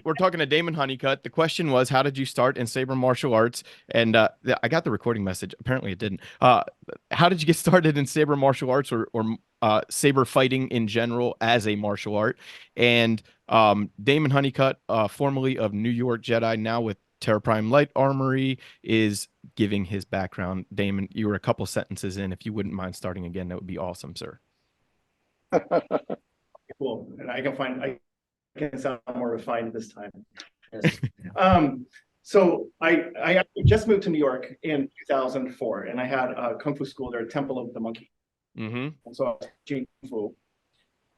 we're talking to Damon Honeycutt. The question was, how did you start in Saber martial arts? And I got the recording message. Apparently, it didn't. How did you get started in Saber martial arts or Saber fighting in general as a martial art? And Damon Honeycutt, formerly of New York Jedi, now with Terra Prime Light Armory, is giving his background. Damon, you were a couple sentences in. If you wouldn't mind starting again, that would be awesome, sir. Cool. And I can sound more refined this time. Yes. So I just moved to New York in 2004, and I had a kung fu school there, Temple of the Monkey. Mm-hmm. And so I was teaching kung fu.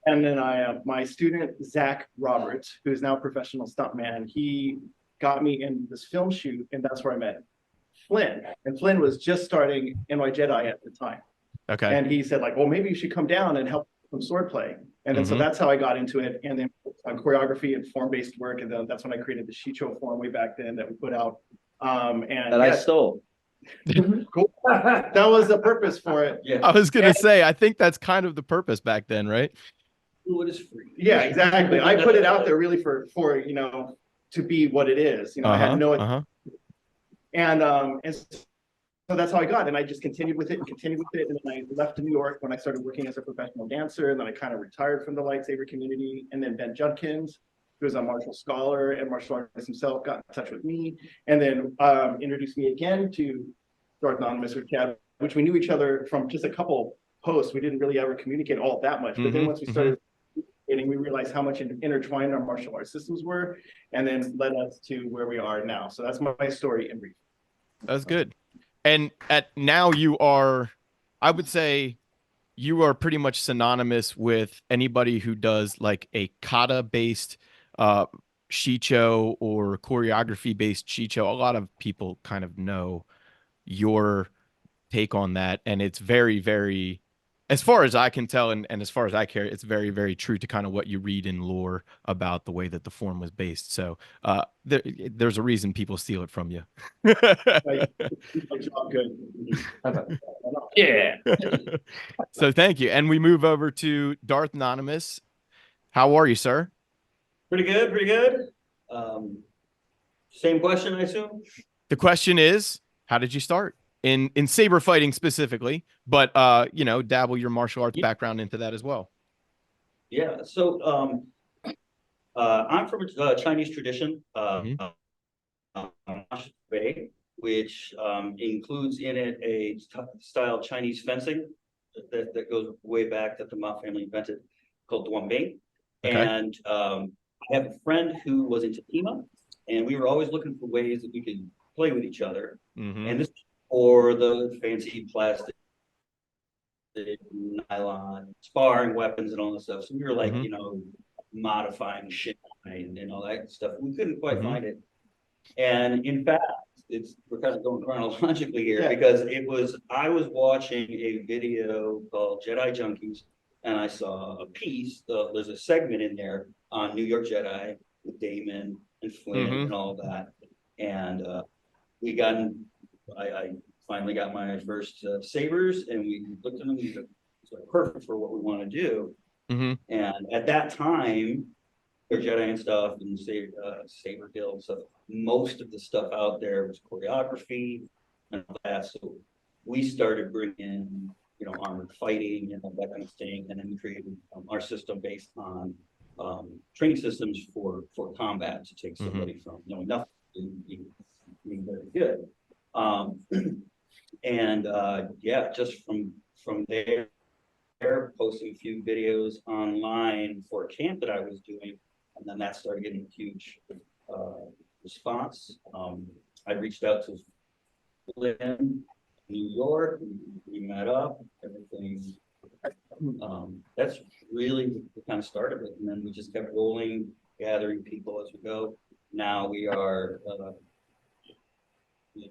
And then my student Zach Roberts, who is now a professional stuntman, he got me in this film shoot, and that's where I met Flynn. And Flynn was just starting NY Jedi at the time. Okay. And he said, like, well, maybe you should come down and help some sword play. And then so that's how I got into it. And then choreography and form-based work. And then that's when I created the Shicho form way back then that we put out. And I stole. Cool. That was the purpose for it. Yeah. I was gonna say, I think that's kind of the purpose back then, right? It is free. Yeah, exactly. I put it out there really for you know, to be what it is. You know, I had no and so that's how I got, and I just continued with it, and then I left to New York when I started working as a professional dancer, and then I kind of retired from the lightsaber community. And then Ben Judkins, who is a martial scholar and martial artist himself, got in touch with me, and then introduced me again to Darth Anonymous or Chad, which we knew each other from just a couple posts. We didn't really ever communicate all that much, but then once we started communicating, we realized how much intertwined our martial arts systems were, and then led us to where we are now. So that's my story in brief. That's good. And now you are, I would say, you are pretty much synonymous with anybody who does like a kata-based shicho or choreography-based shicho. A lot of people kind of know your take on that, and it's very, very, as far as I can tell, and as far as I care, it's very, very true to kind of what you read in lore about the way that the form was based. So there's a reason people steal it from you. Yeah. So thank you. And we move over to Darth Anonymous. How are you, sir? Pretty good, pretty good. Same question, I assume? The question is, how did you start? In saber fighting specifically, but you know, dabble your martial arts background into that as well. Yeah, so I'm from a Chinese tradition, which includes in it a style Chinese fencing that goes way back that the Ma family invented, called Duanbing. Okay. And I have a friend who was into SMA, and we were always looking for ways that we could play with each other. And this or the fancy plastic, nylon, sparring weapons and all this stuff. So we were like, you know, modifying shit and all that stuff. We couldn't quite find it. And in fact, we're kind of going chronologically here because I was watching a video called Jedi Junkies, and I saw a piece, there's a segment in there on New York Jedi with Damon and Flynn and all that. And I finally got my first sabers, and we looked at them. These are perfect for what we want to do. And at that time, their Jedi and stuff and saber guild stuff. Most of the stuff out there was choreography and all that. So we started bringing, you know, armored fighting and all that kind of thing, and then we created our system based on training systems for combat to take somebody from knowing nothing to being very good. And yeah, just from there, posting a few videos online for a camp that I was doing, and then that started getting a huge response. I reached out to Flynn, New York. We met up. Everything. That's really what kind of started it, and then we just kept rolling, gathering people as we go. Now we are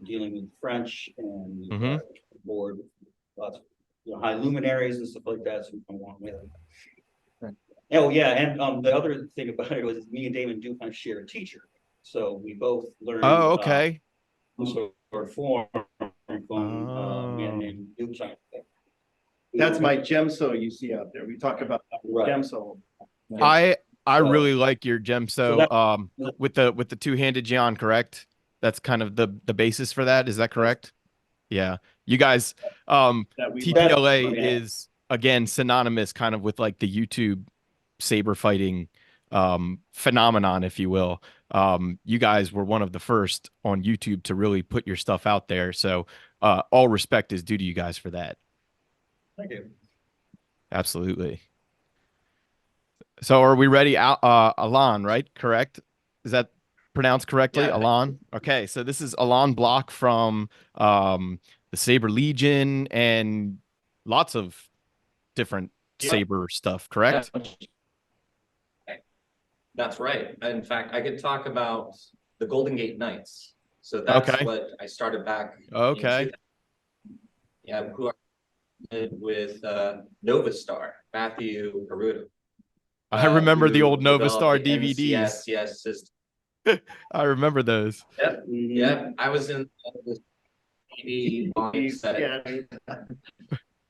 dealing with French and board with lots of high luminaries and stuff like that. So we come along with it. Oh yeah, and the other thing about it was me and Damon do kind of share a teacher, so we both learned. Oh, okay. Or form from a man named Duke. That's my gemso you see out there. We talk about gemso. I really like your Gemso with the two-handed Gian, correct? That's kind of the basis for that. Is that correct? Yeah. You guys, TPLA is again synonymous kind of with like the YouTube saber fighting phenomenon, if you will. You guys were one of the first on YouTube to really put your stuff out there. So all respect is due to you guys for that. Thank you. Absolutely. So are we ready? Alan, right? Correct? Is that pronounced correctly? Yeah. Alan? Okay, so this is Alan Block from the Saber Legion and lots of different Saber stuff, correct? That's right. In fact, I could talk about the Golden Gate Knights. So that's what I started back. Okay. Yeah, who I did with Nova Star, Matthew Peruto. I remember the old Nova Star the DVDs. NCS system. I remember those. Yep. Yeah, I was in the TV launch setting.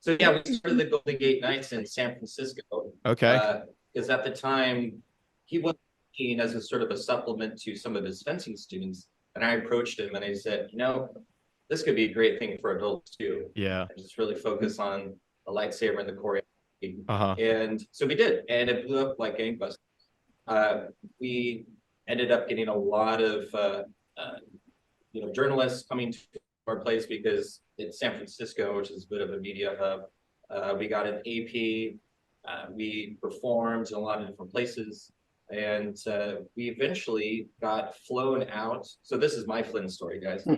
So yeah, we started the Golden Gate Knights in San Francisco. Okay. Because at the time, he was seen as a sort of a supplement to some of his fencing students. And I approached him and I said, you know, this could be a great thing for adults too. Yeah. And just really focus on the lightsaber and the choreography. And so we did, and it blew up like gangbusters. We ended up getting a lot of journalists coming to our place because it's San Francisco, which is a bit of a media hub. We got an AP. We performed in a lot of different places, and we eventually got flown out. So this is my Flynn story, guys. We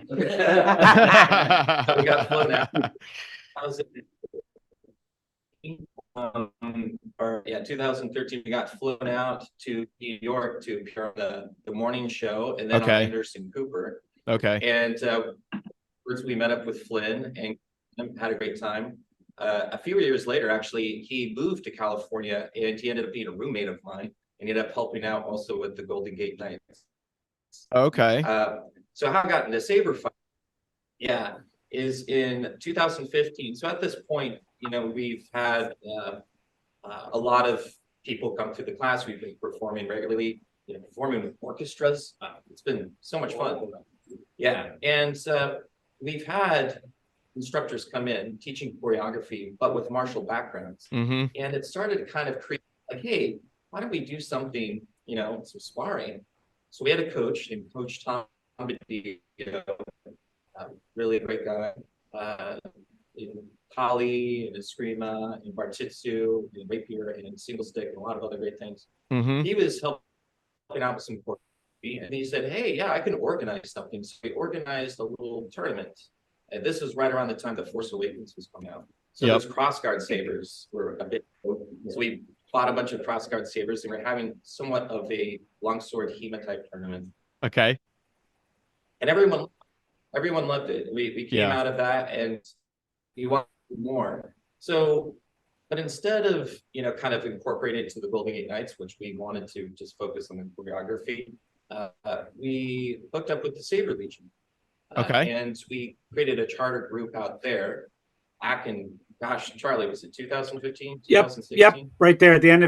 got flown out. 2013, we got flown out to New York to appear on the morning show, and then on Anderson Cooper. Okay. And first we met up with Flynn and had a great time. A few years later, actually, he moved to California, and he ended up being a roommate of mine, and he ended up helping out also with the Golden Gate Knights. Okay. So how I got into saber fight, is in 2015. So at this point, we've had a lot of people come through the class. We've been performing regularly, performing with orchestras. It's been so much fun. Yeah, and we've had instructors come in teaching choreography, but with martial backgrounds. And it started to kind of create like, hey, why don't we do something, some sparring? So we had a coach named Coach Tom Bidi, really a great guy. In Kali, in Eskrima, in Bartitsu, in Rapier, and in Single Stick, and a lot of other great things. He was helping out with some choreography, and he said, hey, yeah, I can organize something. So we organized a little tournament. And this was right around the time that Force Awakens was coming out. So those crossguard sabers were a bit, so we bought a bunch of crossguard sabers, and we're having somewhat of a longsword HEMA type tournament. Okay. And everyone loved it. We came out of that, and we wanted more. So, but instead of, kind of incorporating it to the Golden Gate Knights, which we wanted to just focus on the choreography, we hooked up with the Saber Legion. And we created a charter group out there back in, gosh, Charlie, was it 2015, 2016? Yep, right there at the end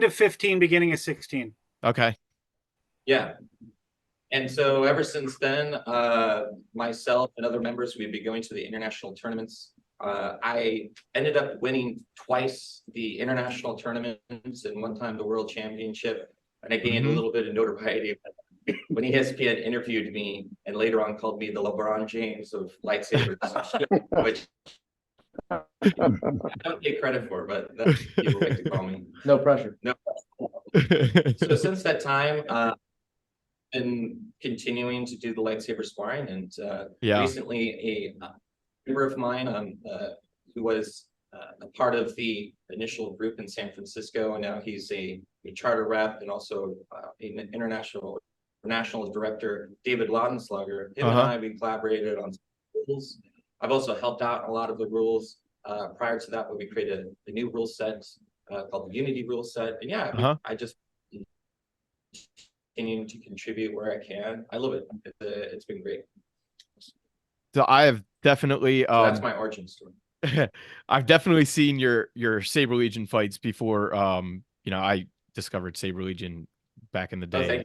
of 15, beginning of 16. Okay. Yeah. And so ever since then, myself and other members, we'd be going to the international tournaments. I ended up winning twice the international tournaments and one time the world championship. And I gained a little bit of notoriety when ESPN interviewed me and later on called me the LeBron James of lightsabers, which I don't take credit for, but that's what people like to call me. No pressure. No pressure. So since that time, been continuing to do the lightsaber sparring, and recently a member of mine who was a part of the initial group in San Francisco, and now he's a charter rep and also an national director, David Laudenslager. Him and I, we collaborated on rules. I've also helped out a lot of the rules. Prior to that, we created a new rule set called the Unity rule set. And I just continuing to contribute where I can. I love it. It's been great. So I have definitely so that's my origin story. I've definitely seen your Saber Legion fights before. I discovered Saber Legion back in the Oh, day.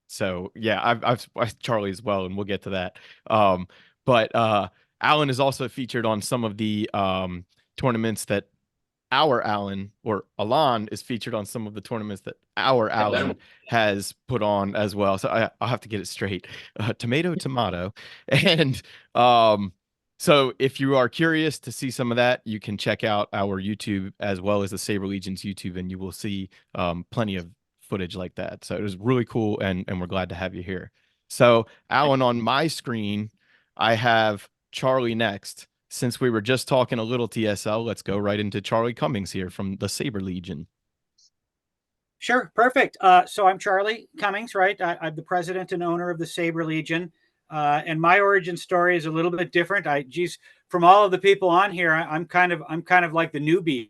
So yeah, I've Charlie as well, and we'll get to that. But Alan is also featured on some of the tournaments that our Alan, or Alan, is featured on some of the tournaments that our Alan has put on as well. So I'll have to get it straight. Tomato, tomato. And so if you are curious to see some of that, you can check out our YouTube as well as the Saber Legion's YouTube, and you will see plenty of footage like that. So it was really cool, and we're glad to have you here. So Alan, on my screen, I have Charlie next. Since we were just talking a little TSL, let's go right into Charlie Cummings here from the Saber Legion. Sure, perfect. So I'm Charlie Cummings, right? I'm the president and owner of the Saber Legion. And my origin story is a little bit different. From all of the people on here, I'm kind of like the newbie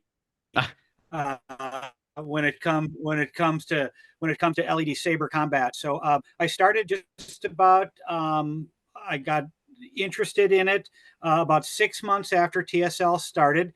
when it comes to LED Saber combat. So I started just about I got interested in it about 6 months after TSL started.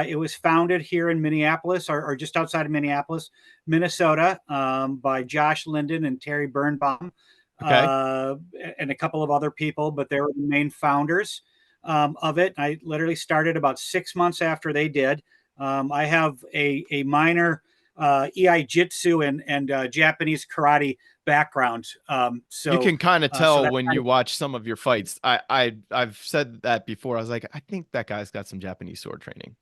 It was founded here in Minneapolis, or just outside of Minneapolis, Minnesota, by Josh Linden and Terry Birnbaum, and a couple of other people, but they were the main founders of it. I literally started about 6 months after they did. I have a minor EI Jitsu and Japanese karate background. So you can kind of tell when you watch some of your fights. I've said that before. I was like, I think that guy's got some Japanese sword training.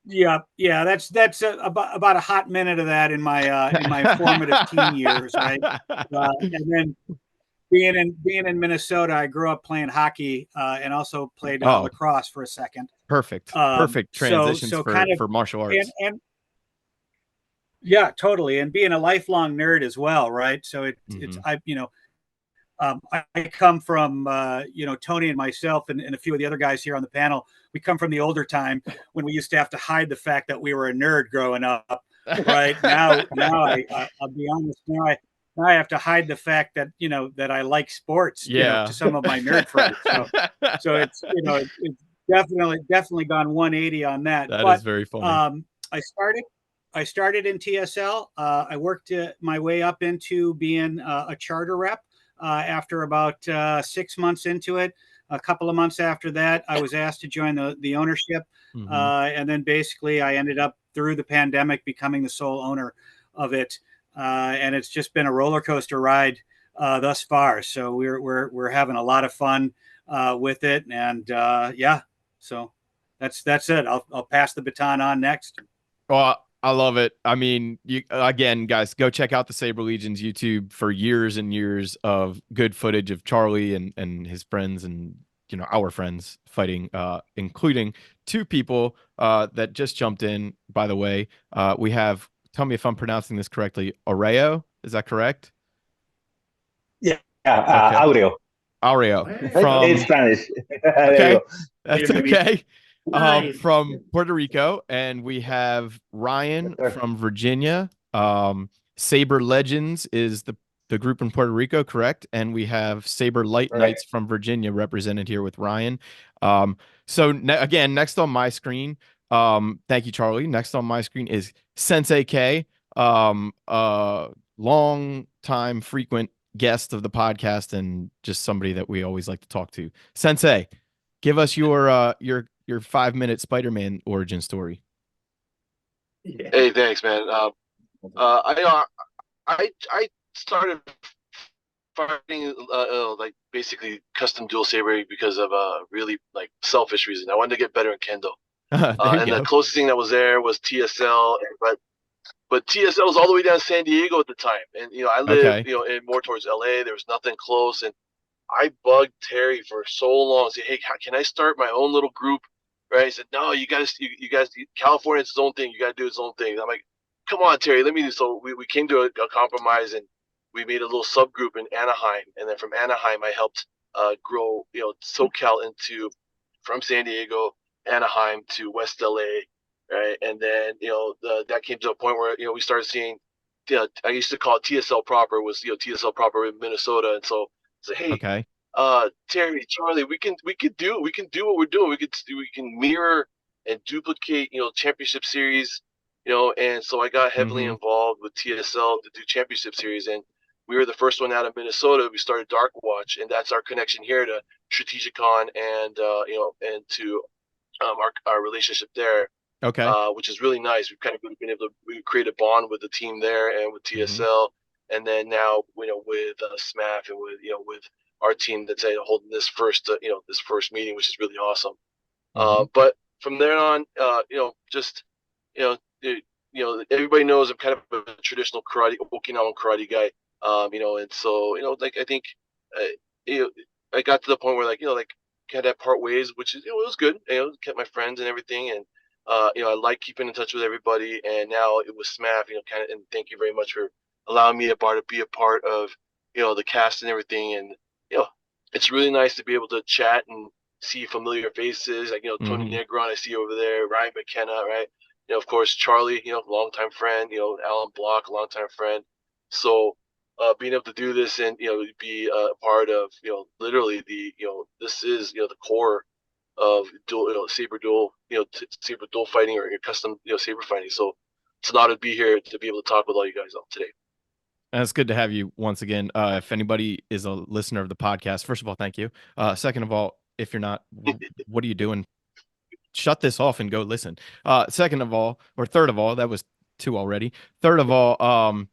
Yeah, that's about a hot minute of that in my formative teen years, right? And then being in Minnesota, I grew up playing hockey and also played lacrosse for a second. Perfect transitions for martial arts. And yeah, totally. And being a lifelong nerd as well, right? So I come from Tony and myself and a few of the other guys here on the panel. We come from the older time when we used to have to hide the fact that we were a nerd growing up. Right now, I'll be honest. Now I have to hide the fact that that I like sports. To some of my nerd friends. So it's it's definitely gone 180 on that. That is very funny. I started in TSL. I worked my way up into being a charter rep. After about 6 months into it, a couple of months after that, I was asked to join the ownership. And then basically I ended up through the pandemic becoming the sole owner of it. And it's just been a roller coaster ride thus far. So we're having a lot of fun with it. And so that's it. I'll pass the baton on next. Well, I love it. I mean, again, guys, go check out the Saber Legion's YouTube for years and years of good footage of Charlie and his friends and our friends fighting, including two people that just jumped in. By the way, we have. Tell me if I'm pronouncing this correctly. Aureo, is that correct? Yeah, Aureo. Aureo From it's Spanish. Okay, that's okay. Nice. From Puerto Rico, and we have Ryan from Virginia. Saber Legends is the group in Puerto Rico, correct? And we have Saber Light Knights from Virginia represented here with Ryan. So again, next on my screen, thank you, Charlie. Next on my screen is Sensei K, long time frequent guest of the podcast and just somebody that we always like to talk to. Sensei, give us your 5-minute Spider-Man origin story. Yeah. Hey, thanks, man. I started fighting like basically custom dual saber because of a really like selfish reason. I wanted to get better in kendo, and the closest thing that was there was TSL, but TSL was all the way down in San Diego at the time, and I lived in more towards LA. There was nothing close, and I bugged Terry for so long. Say, hey, can I start my own little group? Right? He said, no, you guys, California, it's its own thing. You got to do its own thing. I'm like, come on, Terry, let me do. So we came to a compromise, and we made a little subgroup in Anaheim. And then from Anaheim, I helped grow, SoCal from San Diego, Anaheim to West LA. Right. And then, that came to a point where, we started seeing, I used to call it TSL proper was, TSL proper in Minnesota. And so, hey, Terry, Charlie, we can do what we're doing. We can mirror and duplicate, championship series and so I got heavily involved with TSL to do championship series, and we were the first one out of Minnesota. We started Dark Watch, and that's our connection here to Strategicon and and to our relationship there. Okay. Which is really nice. We've kind of been able to create a bond with the team there and with TSL, and then now with SMAF and with our team that's holding this first meeting, which is really awesome. But from there on, everybody knows I'm kind of a traditional Okinawan karate guy. And so I think I got to the point where kind of part ways, which is it was good. Kept my friends and everything, and I like keeping in touch with everybody. And now it was SMAF, kind of, and thank you very much for allowing me to be a part of the cast and everything. And it's really nice to be able to chat and see familiar faces, like Tony Negron I see over there, Ryan McKenna, right? Of course Charlie, longtime friend, Alan Block, longtime friend. So being able to do this and be a part of literally this is the core of dual saber dual saber dual fighting or your custom saber fighting. So it's an honor to be here to be able to talk with all you guys all today. And it's good to have you once again. If anybody is a listener of the podcast, first of all, thank you. Second of all, if you're not, what are you doing? Shut this off and go listen. Second of all, or third of all, that was 2 already. Third of all,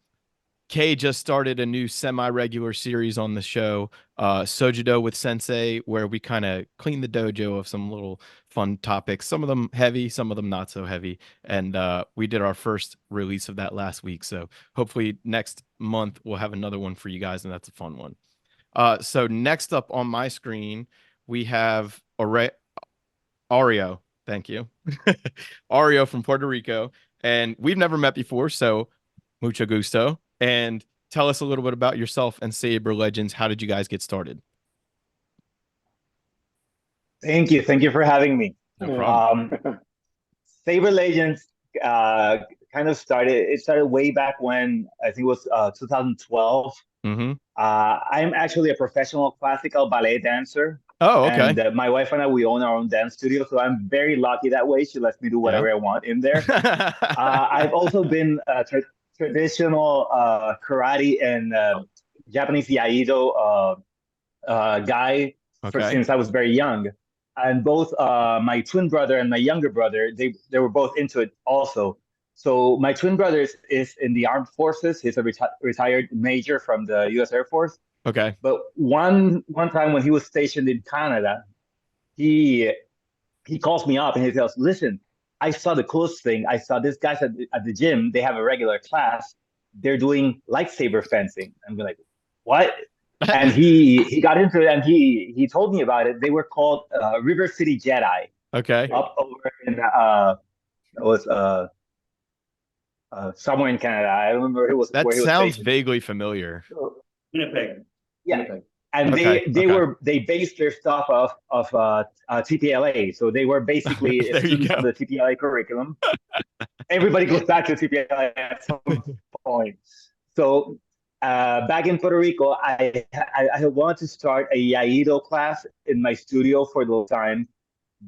Kay just started a new semi-regular series on the show, Sojudo with Sensei, where we kind of clean the dojo of some little fun topics. Some of them heavy, some of them not so heavy. And we did our first release of that last week. So hopefully next month we'll have another one for you guys, and that's a fun one. So next up on my screen, we have Ario. Thank you. Ario from Puerto Rico. And we've never met before, so mucho gusto. And tell us a little bit about yourself and Saber Legends. How did you guys get started? Thank you. Thank you for having me. No problem. Saber Legends it started way back when, I think it was 2012. I'm actually a professional classical ballet dancer. Oh, okay. And my wife and I, we own our own dance studio, so I'm very lucky that way. She lets me do whatever I want in there. I've also been traditional karate and Japanese Iaido guy since I was very young. And both my twin brother and my younger brother, they were both into it also. So my twin brother is in the armed forces. He's a retired major from the U.S. Air Force. Okay. But one time when he was stationed in Canada, he calls me up and he tells, listen, I saw the coolest thing. I saw these guys at the gym. They have a regular class. They're doing lightsaber fencing. I'm like, what? And he got into it and he told me about it. They were called River City Jedi. Okay. Up over in somewhere in Canada. I remember it was. That sounds vaguely familiar. Winnipeg. Yeah. Winnipeg. And they based their stuff of TPLA, so they were basically students of the TPLA curriculum. Everybody goes back to TPLA at some point. So back in Puerto Rico, I wanted to start a Iaido class in my studio for the time,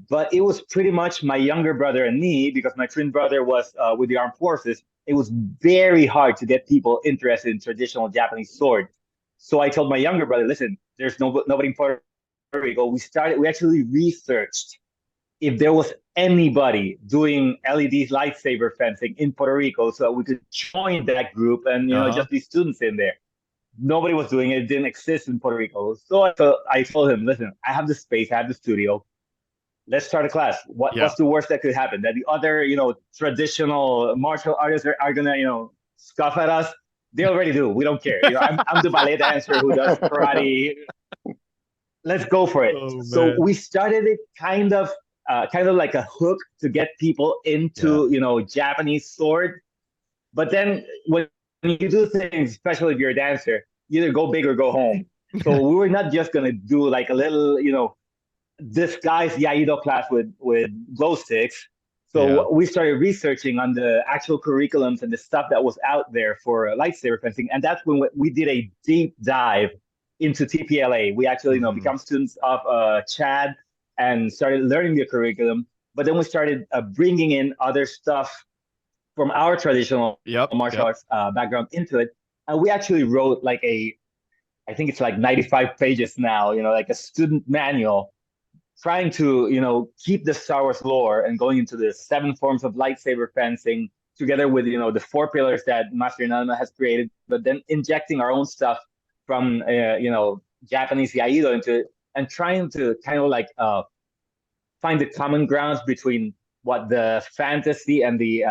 but it was pretty much my younger brother and me, because my twin brother was with the armed forces. It was very hard to get people interested in traditional Japanese sword. So I told my younger brother, listen, there's nobody in Puerto Rico. We actually researched if there was anybody doing LED lightsaber fencing in Puerto Rico, so we could join that group and just be students in there. Nobody was doing it. It didn't exist in Puerto Rico. So I told him, listen, I have the space, I have the studio. Let's start a class. What's the worst that could happen? That the other, traditional martial artists are gonna, scoff at us? They already do. We don't care. I'm the ballet dancer who does karate. Let's go for it. Oh, so we started it kind of like a hook to get people into, Japanese sword. But then when you do things, especially if you're a dancer, you either go big or go home. So we were not just going to do like a little, disguised Iaido class with glow sticks. So we started researching on the actual curriculums and the stuff that was out there for lightsaber fencing. And that's when we did a deep dive into TPLA. We actually, become students of CHAD and started learning the curriculum. But then we started bringing in other stuff from our traditional martial arts background into it. And we actually wrote like I think it's like 95 pages now, like a student manual trying to, keep the Star Wars lore and going into the 7 forms of lightsaber fencing together with, the 4 pillars that Master Inanna has created, but then injecting our own stuff from, Japanese Yaido into it and trying to kind of like find the common grounds between what the fantasy and the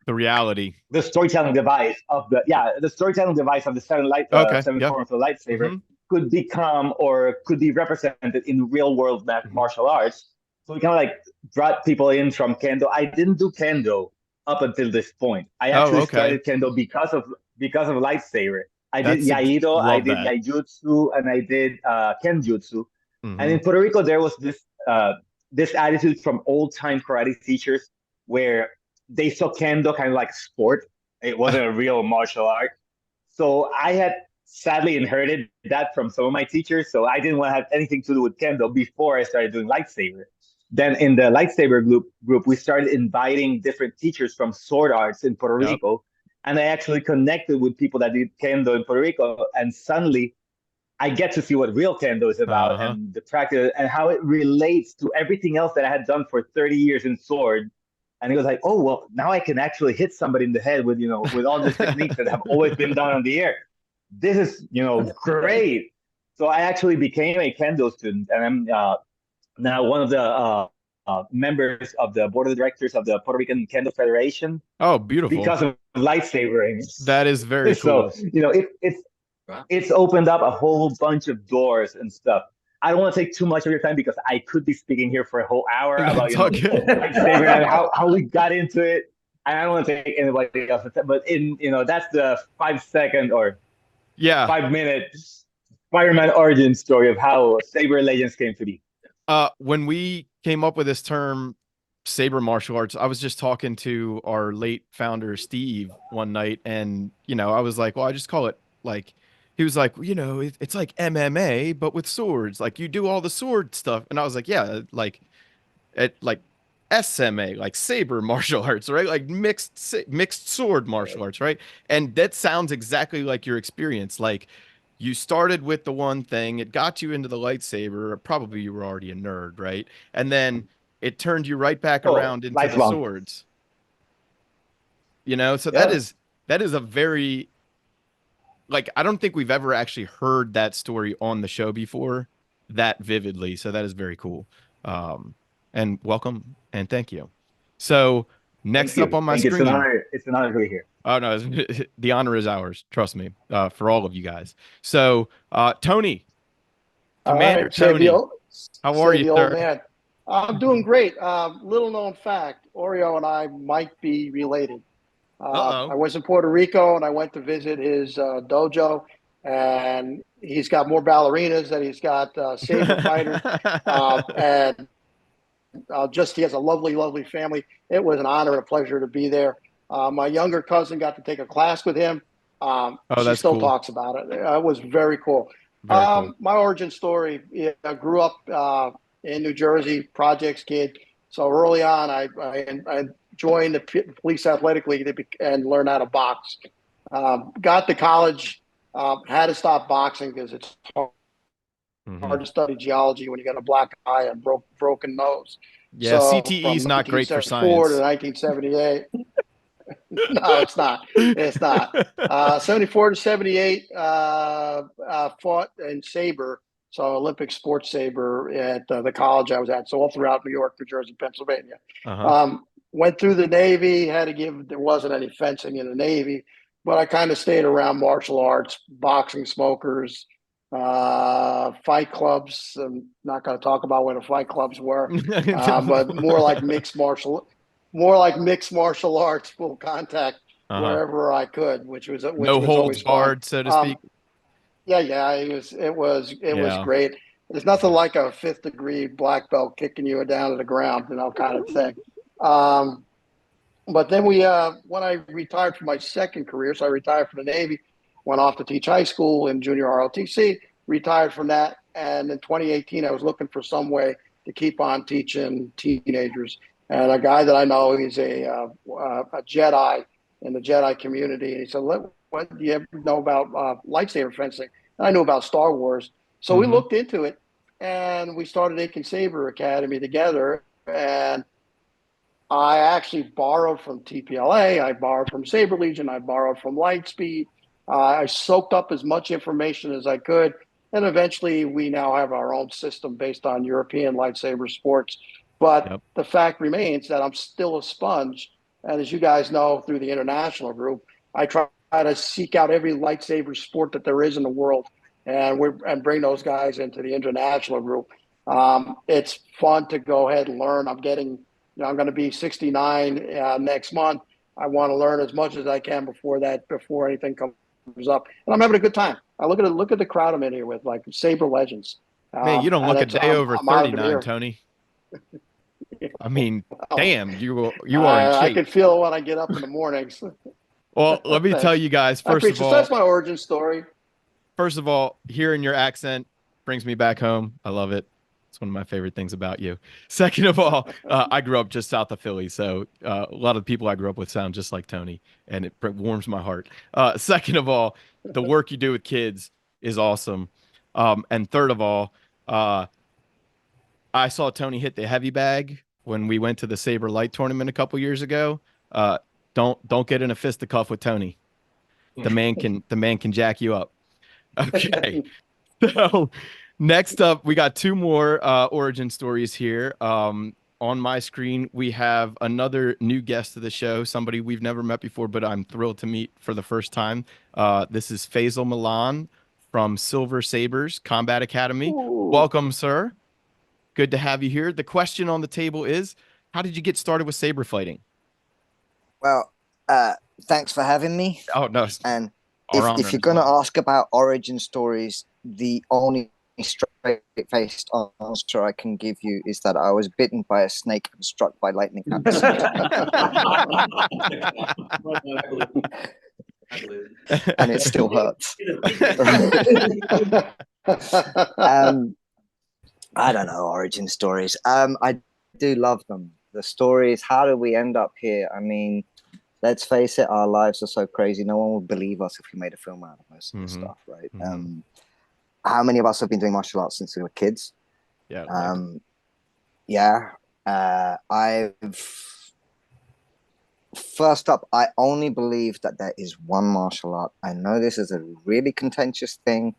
reality, the storytelling device of the seven forms of lightsaber could become or could be represented in real world martial arts. So we kind of like brought people in from Kendo. I didn't do Kendo up until this point. I actually started Kendo because of lightsaber. I did Yaido, I did Yaijutsu, and I did Kenjutsu. And in Puerto Rico, there was this attitude from old time karate teachers where they saw Kendo kind of like sport. It wasn't a real martial art. So I had sadly inherited that from some of my teachers. So I didn't want to have anything to do with Kendo before I started doing lightsaber. Then in the lightsaber group, we started inviting different teachers from sword arts in Puerto Rico. And I actually connected with people that did Kendo in Puerto Rico. And suddenly I get to see what real Kendo is about and the practice and how it relates to everything else that I had done for 30 years in sword. And he was like, oh, well, now I can actually hit somebody in the head with, with all these techniques that have always been done on the air. This is, great. So I actually became a Kendo student, and I'm now one of the members of the board of directors of the Puerto Rican Kendo Federation. Oh, beautiful. Because of lightsabering. That is very cool. So, it's opened up a whole bunch of doors and stuff. I don't want to take too much of your time because I could be speaking here for a whole hour about lightsaber and how we got into it. I don't want to take anybody else, but that's the 5-second or 5-minute Spider-Man origin story of how Saber Legends came to be. When we came up with this term, Saber martial arts, I was just talking to our late founder Steve one night, and I was like, well, I just call it like. He was like, it's like MMA, but with swords. Like you do all the sword stuff. And I was like, yeah, like SMA, like Saber martial arts, right? Like mixed sword martial arts, right? And that sounds exactly like your experience. Like you started with the one thing, it got you into the lightsaber. Probably you were already a nerd, right? And then it turned you right back around into the swords. So that is a very. Like, I don't think we've ever actually heard that story on the show before that vividly. So that is very cool. And welcome and thank you. So next up on my screen. It's an honor to be here. Oh, no, the honor is ours. Trust me, for all of you guys. So Tony, Commander Tony, how are you, sir? Man. I'm doing great. Little known fact, Oreo and I might be related. I was in Puerto Rico and I went to visit his dojo, and he's got more ballerinas than he's got saber fighters. And he has a lovely, lovely family. It was an honor and a pleasure to be there. My younger cousin got to take a class with him. She still talks about it. It was very cool. My origin story, I grew up in New Jersey, projects kid. So early on, I joined the police athletic league and learned how to box. Got to college, had to stop boxing because it's hard to study geology when you got a black eye and broken nose. Yeah, so CTE is not great for science. 1974 to 1978. No, it's not. It's not. 74 to 78, fought in Saber. So Olympic sports saber at the college I was at. So all throughout New York, New Jersey, Pennsylvania. Went through the Navy, there wasn't any fencing in the Navy, but I kind of stayed around martial arts, boxing, smokers, fight clubs. I'm not going to talk about what the fight clubs were, but more like mixed martial arts, full contact, wherever I could, which was no holds barred, so to speak. Yeah, it was great. There's nothing like a 5th degree black belt kicking you down to the ground, kind of thing. But then when I retired from my second career, so I retired from the Navy, went off to teach high school in junior ROTC, retired from that. And in 2018, I was looking for some way to keep on teaching teenagers. And a guy that I know, he's a Jedi in the Jedi community. And he said, what do you ever know about lightsaber fencing? And I knew about Star Wars. So we looked into it, and we started Ink and Saber Academy together. And I actually borrowed from TPLA. I borrowed from Saber Legion. I borrowed from Lightspeed. I soaked up as much information as I could. And eventually we now have our own system based on European lightsaber sports. But the fact remains that I'm still a sponge. And as you guys know, through the international group, I try to seek out every lightsaber sport that there is in the world and bring those guys into the international group. It's fun to go ahead and learn. I'm going to be 69 next month. I want to learn as much as I can before anything comes up. And I'm having a good time. I look at the crowd I'm in here with, like Saber legends. Man, you don't look a day over 39, Tony. I mean, damn, you are in shape. I can feel it when I get up in the mornings. Well, let me tell you guys, first of all, that's my origin story. First of all, hearing your accent brings me back home. I love it. It's one of my favorite things about you. Second of all, I grew up just south of Philly, so a lot of the people I grew up with sound just like Tony, and it warms my heart. Second of all, the work you do with kids is awesome. And third of all, I saw Tony hit the heavy bag when we went to the Saber Light tournament a couple years ago. Don't get in a fisticuff with Tony. The man can jack you up. Okay. So next up, we got two more origin stories here. On my screen, we have another new guest to the show, somebody we've never met before, but I'm thrilled to meet for the first time. This is Faisal Milan from Silver Sabers Combat Academy. Ooh. Welcome, sir. Good to have you here. The question on the table is, how did you get started with saber fighting? Well, thanks for having me. Oh, no. And if you're going to ask about origin stories, the only straight-faced answer I can give you is that I was bitten by a snake and struck by lightning. And it still hurts. I don't know origin stories. I do love them. The stories, how did we end up here? I mean, let's face it, our lives are so crazy. No one would believe us if we made a film out of most of this stuff, right? How many of us have been doing martial arts since we were kids? Yeah. First up, I only believe that there is one martial art. I know this is a really contentious thing,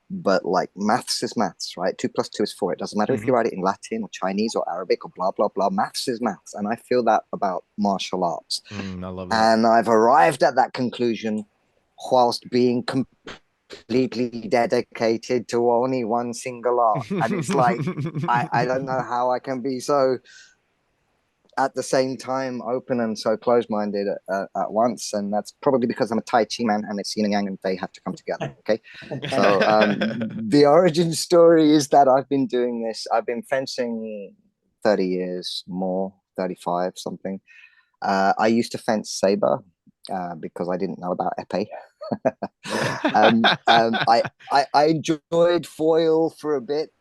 but like maths is maths, right? 2 + 2 is 4. It doesn't matter if you write it in Latin or Chinese or Arabic or blah, blah, blah. Maths is maths. And I feel that about martial arts. I love that. And I've arrived at that conclusion whilst being completely dedicated to only one single art. And it's like, I don't know how I can be so at the same time open and so close-minded at once, and that's probably because I'm a Tai Chi man and it's yin and yang and they have to come together. Okay, so the origin story is that I've been doing this. I've been fencing 30 years, more 35 something. I used to fence saber because I didn't know about épée. I enjoyed foil for a bit,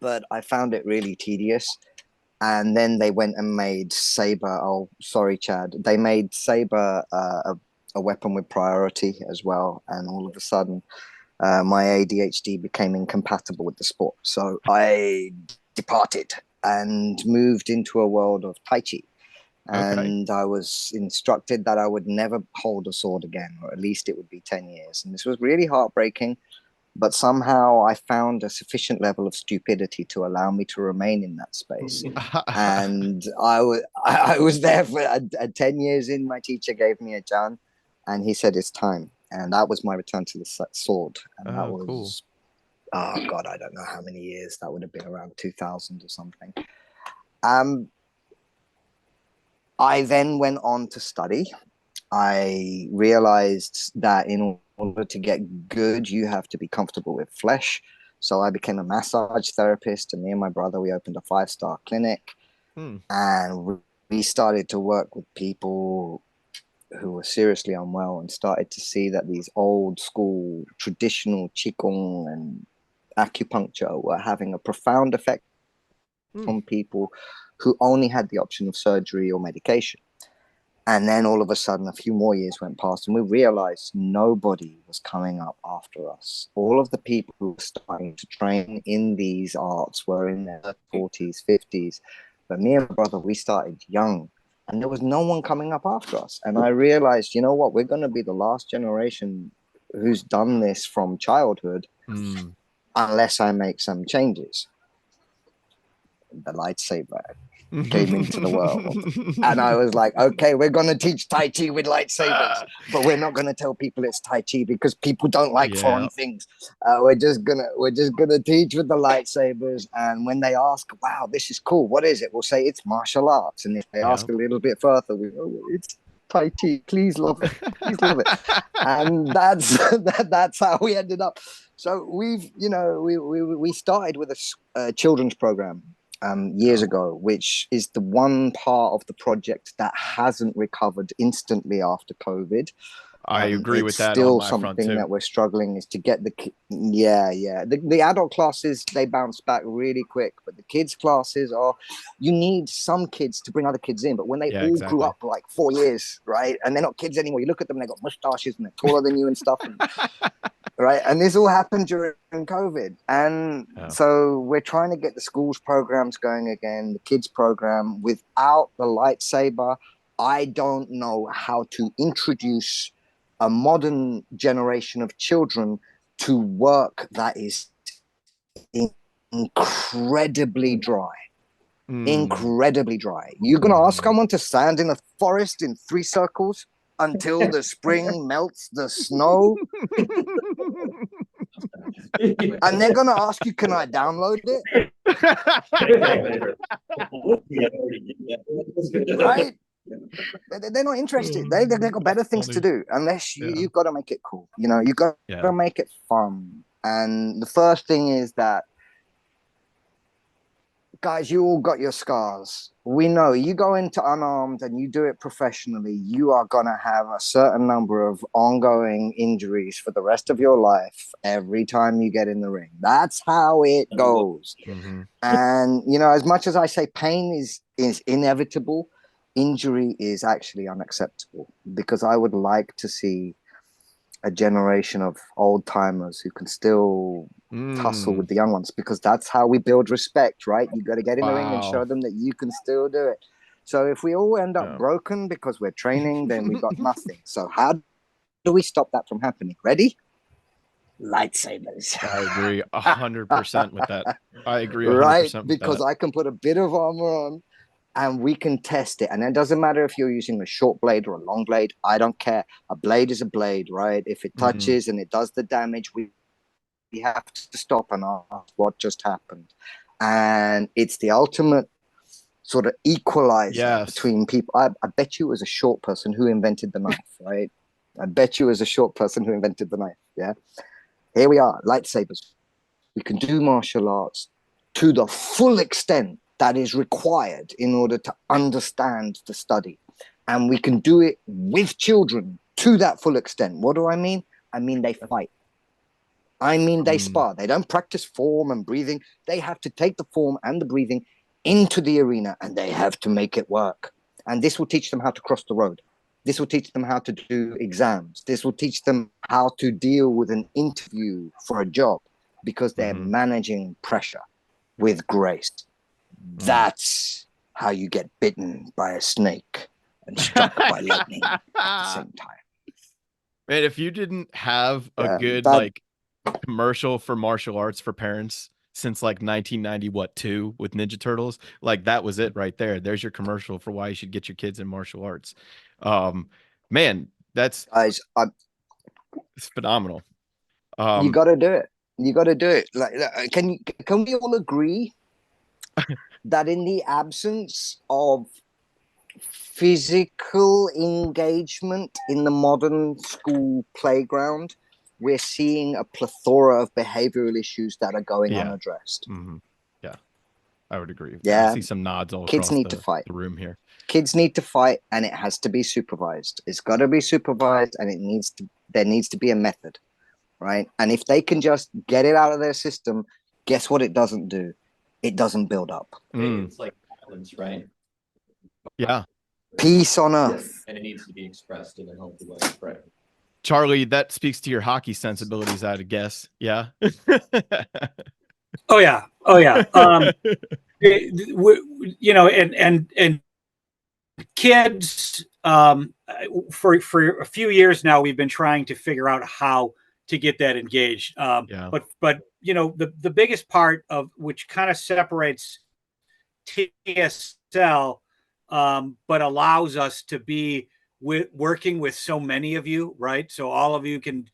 but I found it really tedious. And then they went and made saber. Oh, sorry, Chad. They made saber a weapon with priority as well. And all of a sudden, my ADHD became incompatible with the sport. So I departed and moved into a world of Tai Chi. And I was instructed that I would never hold a sword again, or at least it would be 10 years. And this was really heartbreaking. But somehow I found a sufficient level of stupidity to allow me to remain in that space. And I was there for 10 years in. My teacher gave me a Jan and he said, it's time. And that was my return to the sword. And that was, cool. Oh God, I don't know how many years. That would have been around 2000 or something. I then went on to study. I realized that in order to get good, you have to be comfortable with flesh. So I became a massage therapist, and me and my brother, we opened a 5-star clinic. And we started to work with people who were seriously unwell and started to see that these old school traditional qigong and acupuncture were having a profound effect on people who only had the option of surgery or medication. And then all of a sudden, a few more years went past, and we realized nobody was coming up after us. All of the people who were starting to train in these arts were in their 40s, 50s. But me and my brother, we started young, and there was no one coming up after us. And I realized, you know what? We're going to be the last generation who's done this from childhood, unless I make some changes. The lightsaber came into the world, and I was like, okay, we're going to teach Tai Chi with lightsabers, but we're not going to tell people it's Tai Chi because people don't like foreign things. We're just gonna teach with the lightsabers, and when they ask, wow, this is cool, what is it, we'll say it's martial arts. And if they ask a little bit further, we go, it's Tai Chi, please love it, please love it. And that's how we ended up. So we started with a children's program years ago, which is the one part of the project that hasn't recovered instantly after COVID. I agree with that. Still on my something front too. that we're struggling is to get the adult classes, they bounce back really quick, but the kids classes you need some kids to bring other kids in, but when they all grew up for like 4 years, right, and they're not kids anymore, you look at them, they got mustaches and they're taller than you and stuff, and, right, and this all happened during COVID, and so we're trying to get the schools programs going again, the kids program. Without the lightsaber, I don't know how to introduce a modern generation of children to work that is incredibly dry. Incredibly dry. You're going to ask someone to stand in a forest in 3 circles until the spring melts the snow, and they're going to ask you, can I download it? Right? They're not interested. They've got better things to do, unless you've got to make it cool. You've got to make it fun. And the first thing is that, guys, you all got your scars. We know you go into unarmed and you do it professionally, you are going to have a certain number of ongoing injuries for the rest of your life every time you get in the ring. That's how it goes. And, as much as I say pain is inevitable, injury is actually unacceptable, because I would like to see a generation of old timers who can still tussle with the young ones, because that's how we build respect, right? You got to get in the ring and show them that you can still do it. So if we all end up broken because we're training, then we've got nothing. So how do we stop that from happening? Ready? Lightsabers. I agree 100% with that. I agree 100% right? with Because that. I can put a bit of armor on, and we can test it. And it doesn't matter if you're using a short blade or a long blade. I don't care. A blade is a blade, right? If it touches and it does the damage, we have to stop and ask what just happened. And it's the ultimate sort of equalizer between people. I bet you it was a short person who invented the knife, right? I bet you it was a short person who invented the knife, yeah? Here we are, lightsabers. We can do martial arts to the full extent that is required in order to understand the study. And we can do it with children to that full extent. What do I mean? I mean, they fight. I mean, they spar. They don't practice form and breathing. They have to take the form and the breathing into the arena, and they have to make it work. And this will teach them how to cross the road. This will teach them how to do exams. This will teach them how to deal with an interview for a job, because they're managing pressure with grace. That's how you get bitten by a snake and struck by lightning at the same time. Man, if you didn't have a good commercial for martial arts for parents since like 1992 with Ninja Turtles, like that was it right there. There's your commercial for why you should get your kids in martial arts. Man, that's it's phenomenal. You got to do it. You got to do it. Like, can we all agree that in the absence of physical engagement in the modern school playground, we're seeing a plethora of behavioral issues that are going unaddressed? Yeah, I would agree. Yeah, I see some nods all kids across need to fight. The room here. Kids need to fight, and it has to be supervised. It's got to be supervised, and there needs to be a method, right? And if they can just get it out of their system, guess what it doesn't do? It doesn't build up. It's like violence, right? Yeah. Peace on earth. And it needs to be expressed in a healthy way. Right. Charlie, that speaks to your hockey sensibilities, I'd guess. Yeah. Oh yeah. Oh yeah. You know, and kids, for a few years now, we've been trying to figure out how to get that engaged. Yeah. But you know, the biggest part of which kind of separates TSL, but allows us to be working with so many of you, right? So all of you can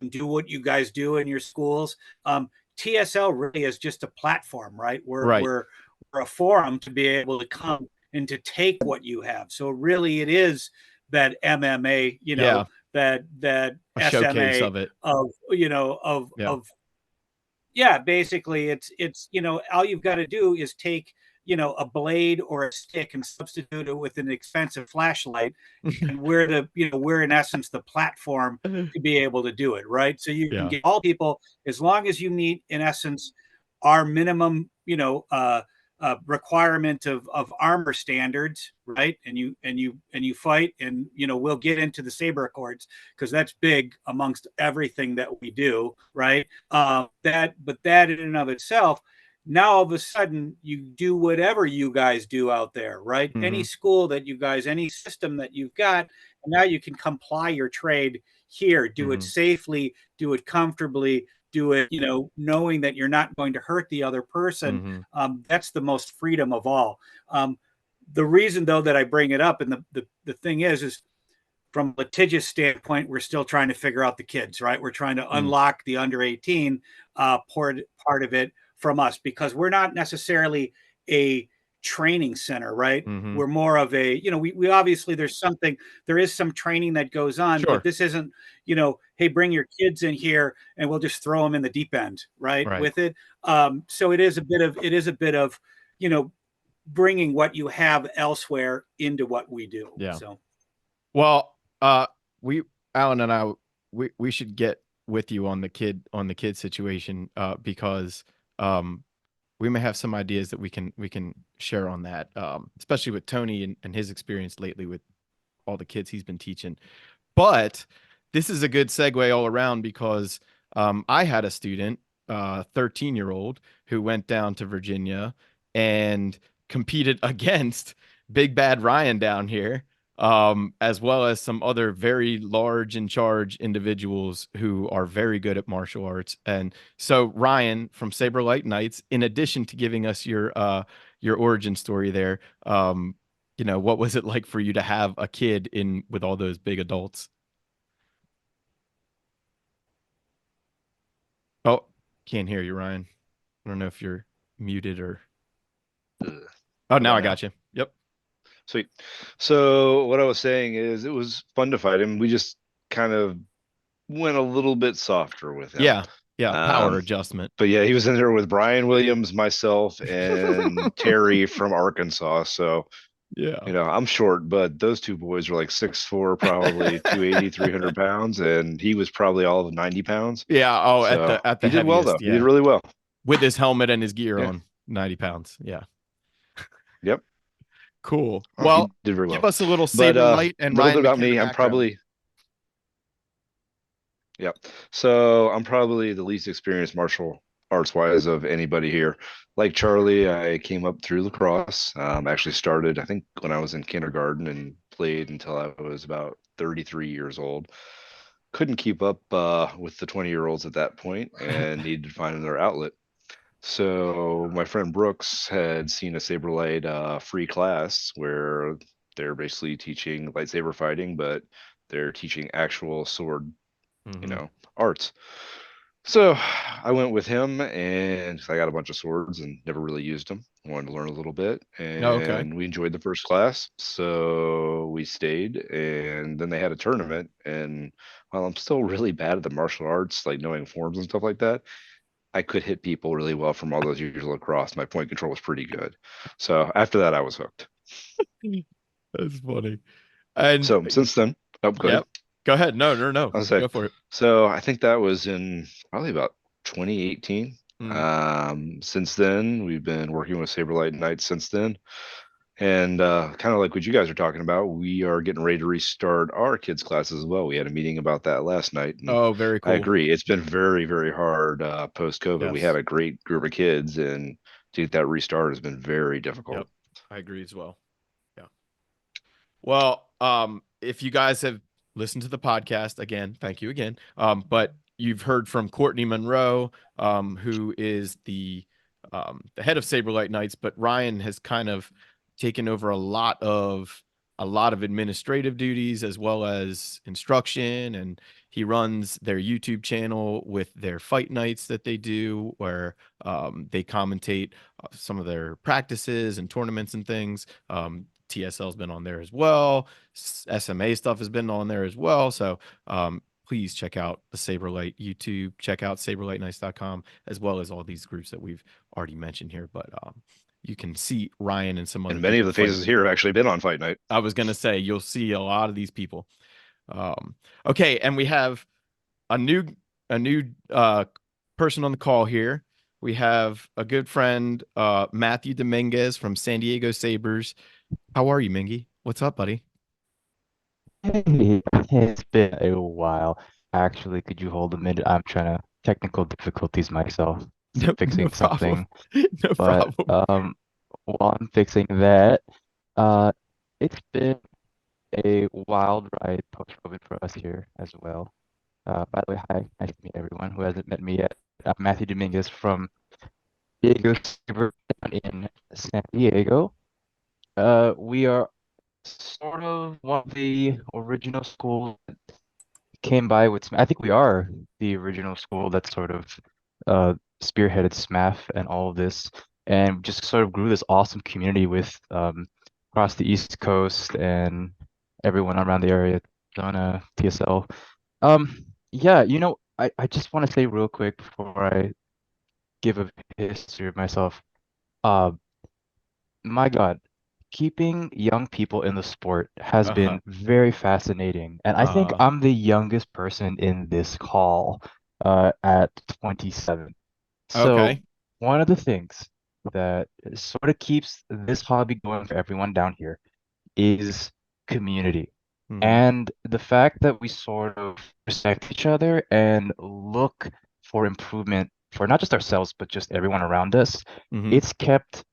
do what you guys do in your schools. TSL really is just a platform, right? We're a forum to be able to come and to take what you have. So really, it is that MMA, you know, that a SMA showcase of it, you know, of basically it's you know, all you've got to do is take, you know, a blade or a stick and substitute it with an expensive flashlight, and we're in essence the platform to be able to do it, right? So you can get all people, as long as you meet in essence our minimum, you know, requirement of armor standards, right? And you fight, and you know, we'll get into the Saber Accords because that's big amongst everything that we do, right? But that in and of itself, now all of a sudden you do whatever you guys do out there, right? Any school that you guys, any system that you've got, and now you can comply your trade here, do it safely, do it comfortably, do it, you know, knowing that you're not going to hurt the other person. That's the most freedom of all. The reason though that I bring it up, and the thing is from a litigious standpoint, we're still trying to figure out the kids, right? We're trying to unlock the under 18 part of it from us, because we're not necessarily a training center, right? We're more of a, you know, we obviously there is some training that goes on, but this isn't, you know, hey, bring your kids in here and we'll just throw them in the deep end, right? With it. So it is a bit of, you know, bringing what you have elsewhere into what we do. Yeah. So, well, Alan and I, we should get with you on the kid situation, because we may have some ideas that we can share on that, especially with Tony and his experience lately with all the kids he's been teaching. But this is a good segue all around, because I had a student, 13-year-old, who went down to Virginia and competed against Big Bad Ryan down here, as well as some other very large in charge individuals who are very good at martial arts. And so Ryan from Saber Light Knights, in addition to giving us your origin story there, you know, what was it like for you to have a kid in with all those big adults? Oh, can't hear you, Ryan. I don't know if you're muted or. Oh, now I got you. Yep. Sweet. So what I was saying is it was fun to fight him. We just kind of went a little bit softer with him. Yeah. Power adjustment. But yeah, he was in there with Brian Williams, myself, and Terry from Arkansas. So yeah, you know, I'm short, but those two boys were like 6'4", probably 280, 300 pounds, and he was probably all of 90 pounds. Yeah. Oh, so at the he did well though. Yeah. He did really well with his helmet and his gear on. 90 pounds. Yeah. Yep. Cool. Well, did very well. Give us a little Saber Light and a little bit about McKenna me. I'm probably. Yep. So I'm probably the least experienced martial arts wise of anybody here. Like Charlie, I came up through lacrosse. Actually started, I think, when I was in kindergarten and played until I was about 33 years old. Couldn't keep up with the 20-year-olds at that point and needed to find another outlet. So my friend Brooks had seen a Saber Light free class where they're basically teaching lightsaber fighting, but they're teaching actual sword, you know, arts. So I went with him and I got a bunch of swords and never really used them. I wanted to learn a little bit, and we enjoyed the first class. So we stayed, and then they had a tournament. And while I'm still really bad at the martial arts, like knowing forms and stuff like that, I could hit people really well from all those years of lacrosse. My point control was pretty good. So after that, I was hooked. That's funny. And so since then, go ahead. Go ahead. No. Go for it. So I think that was in probably about 2018. Since then, we've been working with Saberlight Knights since then. And kind of like what you guys are talking about, we are getting ready to restart our kids' classes as well. We had a meeting about that last night. And Oh, very cool. I agree. It's been very, very hard post-COVID. Yes. We have a great group of kids, and to get that restart has been very difficult. Yep. I agree as well. Yeah. Well, if you guys have listened to the podcast, again, thank you again. But you've heard from Courtney Monroe, who is the head of Saberlight Knights, but Ryan has kind of taken over a lot of administrative duties as well as instruction, and he runs their YouTube channel with their fight nights that they do, where they commentate some of their practices and tournaments and things. TSL's been on there as well. SMA stuff has been on there as well. So please check out the Saberlight YouTube, check out saberlightnights.com, as well as all these groups that we've already mentioned here. But you can see Ryan and some other. And many of the faces here have actually been on Fight Night. I was going to say, you'll see a lot of these people. Okay. And we have a new person on the call here. We have a good friend, Matthew Dominguez from San Diego Sabers. How are you, Mingy? What's up, buddy? Hey, it's been a while. Actually, could you hold a minute? I'm trying to technical difficulties myself, fixing something. No But problem. while I'm fixing that, it's been a wild ride post-COVID for us here as well. By the way, hi, nice to meet everyone who hasn't met me yet. I'm Matthew Dominguez from Diego Saber down in San Diego. We are sort of one of the original schools that came by with, I think we are the original school that sort of spearheaded SMAF and all of this, and just sort of grew this awesome community with across the East Coast and everyone around the area, Donna, TSL. Yeah, I just want to say real quick before I give a history of myself. My God, keeping young people in the sport has been very fascinating. And I think I'm the youngest person in this call at 27. So one of the things that sort of keeps this hobby going for everyone down here is community. And the fact that we sort of respect each other and look for improvement for not just ourselves, but just everyone around us, it's kept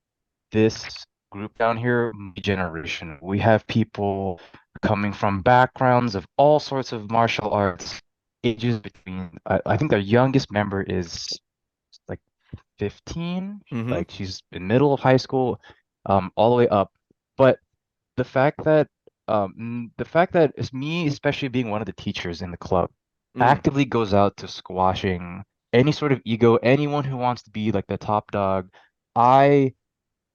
this group down here generation. We have people coming from backgrounds of all sorts of martial arts, ages between, I think our youngest member is like 15, like she's in middle of high school, all the way up. But the fact that it's me, especially being one of the teachers in the club, actively goes out to squashing any sort of ego, anyone who wants to be like the top dog. I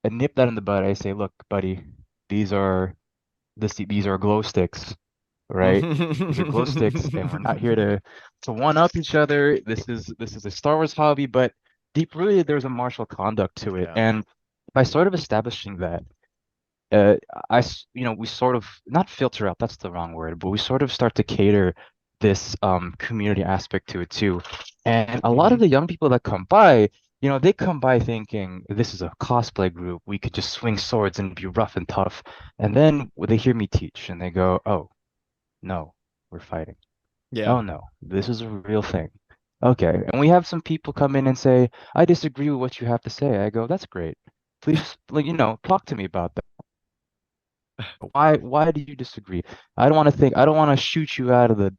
nip that in the bud. I say, look, buddy, these are glow sticks, right? These are glow sticks, and we're not here to one up each other. This is a Star Wars hobby, but deep rooted, there's a martial conduct to it. And by sort of establishing that, we sort of not filter out, that's the wrong word, but we sort of start to cater this community aspect to it too. And a lot of the young people that come by, they come by thinking this is a cosplay group. We could just swing swords and be rough and tough. And then they hear me teach and they go, oh, no, we're fighting. Yeah. Oh, no, this is a real thing. Okay. And we have some people come in and say, I disagree with what you have to say. I go, that's great. Please, talk to me about that. Why do you disagree? I don't want to shoot you out of the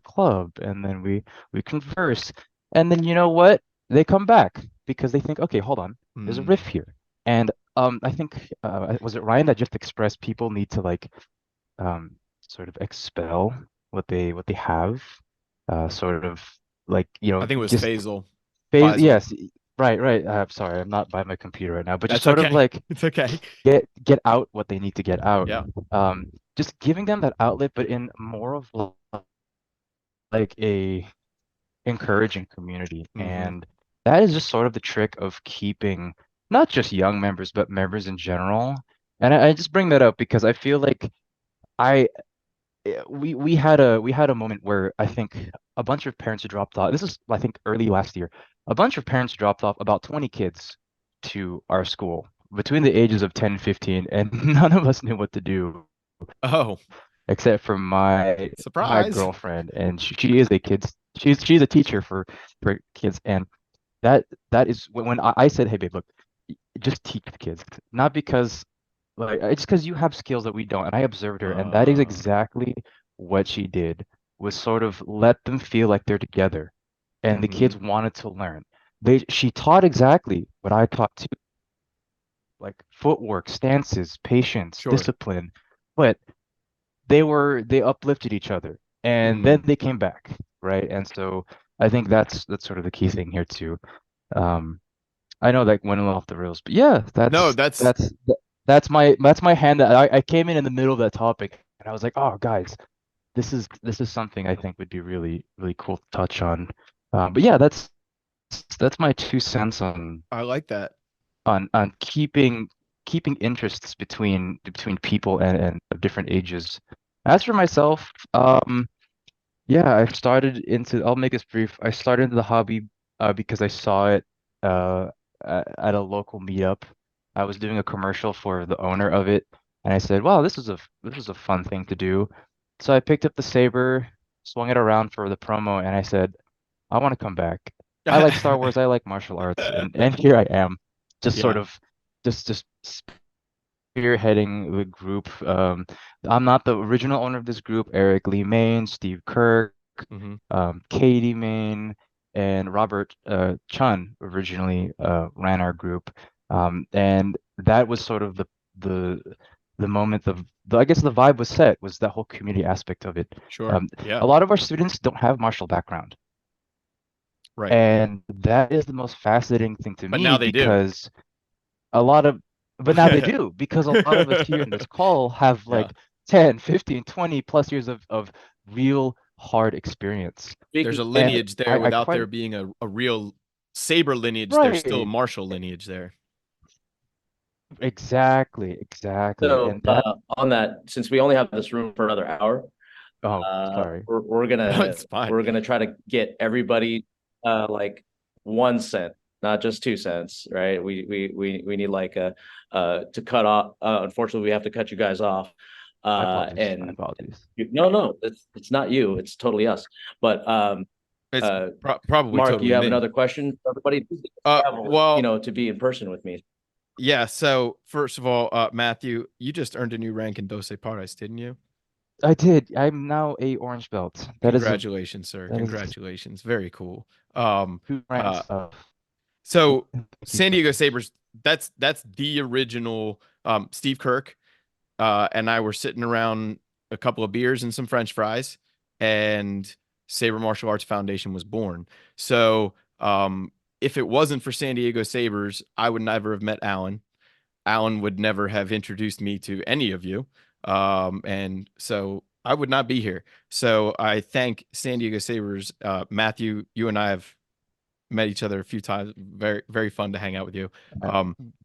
club. And then we converse. And then you know what? They come back because they think, okay, hold on, there's a riff here. And I think was it Ryan that just expressed people need to sort of expel what they have, sort of like I think it was just Faisal. Yes, right. I'm sorry, I'm not by my computer right now, but just sort of like it's okay. Get out what they need to get out. Yeah. Just giving them that outlet, but in more of like a encouraging community. And that is just sort of the trick of keeping not just young members, but members in general. And I just bring that up because I feel like we had a moment where I think a bunch of parents dropped off. This is, I think, early last year. a bunch of parents dropped off about 20 kids to our school between the ages of 10 and 15, and none of us knew what to do. Oh, except for my surprise girlfriend, and she is a kids she's a teacher for kids, and that is when I said, hey babe, look, just teach the kids, not because like it's because you have skills that we don't, and I observed her, and that is exactly what she did, was sort of let them feel like they're together, and the kids wanted to learn. She taught exactly what I taught too, like footwork, stances, patience, discipline, but they uplifted each other, and then they came back, right? And so I think that's sort of the key thing here too. I know that went a little off the rails, but yeah, that's my hand, that I came in the middle of that topic, and I was like, oh guys, this is something I think would be really really cool to touch on. But yeah, that's my 2 cents on. I like that. On keeping interests between people and of different ages. As for myself, yeah, I'll make this brief. I started into the hobby because I saw it at a local meetup. I was doing a commercial for the owner of it, and I said, "Wow, this is a fun thing to do." So I picked up the Saber, swung it around for the promo, and I said, "I want to come back. I like Star Wars. I like martial arts, and here I am, just sort of just spearheading the group. I'm not the original owner of this group. Eric Lee Main, Steve Kirk, Katie Main, and Robert Chun originally ran our group, and that was sort of the moment of I guess the vibe was set, was that whole community aspect of it. Sure. A lot of our students don't have martial background. Right. And that is the most fascinating thing to me, now they because but now they do, because a lot of us here in this call have like 10, 15, 20 plus years of real hard experience. There's a lineage there without there being a real Saber lineage. Right. There's still a martial lineage there. Exactly. So and that, on that, since we only have this room for another hour, sorry, we're gonna try to get everybody like 1 cent, not just 2 cents, right? We need like to cut off. Unfortunately, we have to cut you guys off. my And apologies. No, it's not you. It's totally us. But it's probably Mark, totally you have me. another question for everybody? Well, to be in person with me. Yeah. So first of all, Matthew, you just earned a new rank in Dos Pares, didn't you? I did. I'm now a orange belt. Congratulations, sir. Congratulations. Very cool. 2 ranks up. So San Diego Sabers, that's the original Steve Kirk and I were sitting around a couple of beers and some French fries, and Saber Martial Arts Foundation was born. So if it wasn't for San Diego Sabers, I would never have met Alan. Alan would never have introduced me to any of you. And so I would not be here. So I thank San Diego Sabers. Matthew, you and I have met each other a few times. Very, very fun to hang out with you.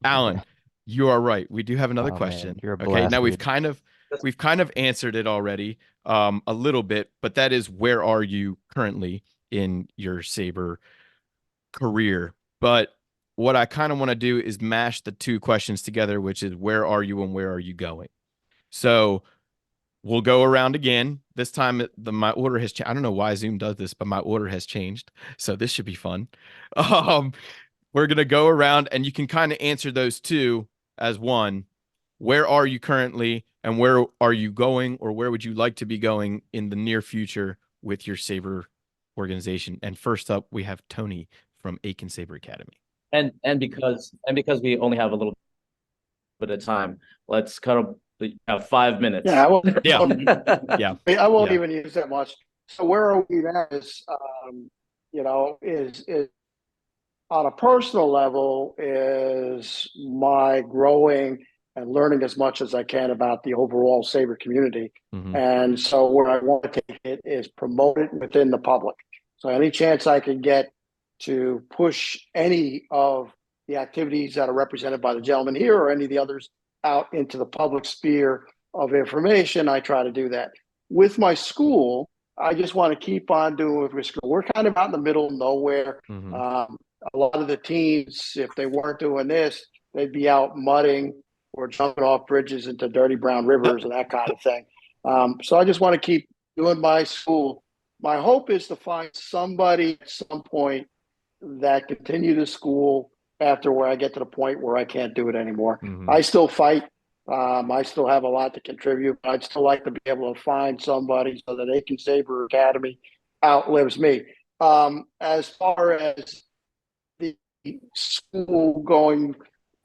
Alan, you are right. We do have another question. Man, okay. Now we've kind of answered it already a little bit, but that is, where are you currently in your Saber career? But what I kind of want to do is mash the two questions together, which is, where are you and where are you going? So we'll go around again. This time my order has changed. I don't know why Zoom does this, but my order has changed. So this should be fun. We're going to go around and you can kind of answer those two as one. Where are you currently, and where are you going, or where would you like to be going in the near future with your Saber organization? And first up, we have Tony from Aiken Saber Academy. And because we only have a little bit of time, let's cut have 5 minutes. Yeah, yeah. I won't even use that much. So where are we at is, is on a personal level, is my growing and learning as much as I can about the overall Saber community. And so where I want to take it is promote it within the public. So any chance I can get to push any of the activities that are represented by the gentleman here or any of the others out into the public sphere of information, I try to do that. With my school, I just want to keep on doing with my school. We're kind of out in the middle of nowhere. a lot of the teams, if they weren't doing this, they'd be out mudding or jumping off bridges into dirty brown rivers and that kind of thing. So I just want to keep doing my school. My hope is to find somebody at some point that continue the school after where I get to the point where I can't do it anymore. I still fight. I still have a lot to contribute. But I'd still like to be able to find somebody so that Aiken Saber Academy outlives me. As far as the school going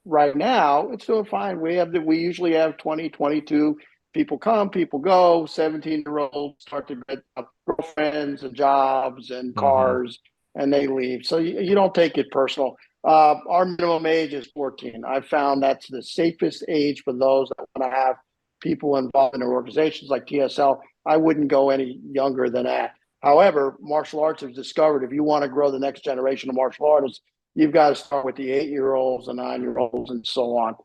right now, it's doing fine. We usually have 20, 22 people come, people go. 17-year-olds start to get girlfriends and jobs and cars, and they leave. So you don't take it personal. Our minimum age is 14. I've found that's the safest age for those that want to have people involved in their organizations like TSL. I wouldn't go any younger than that. However, martial arts has discovered if you want to grow the next generation of martial artists, you've got to start with the 8-year-olds, the 9-year-olds, and so on.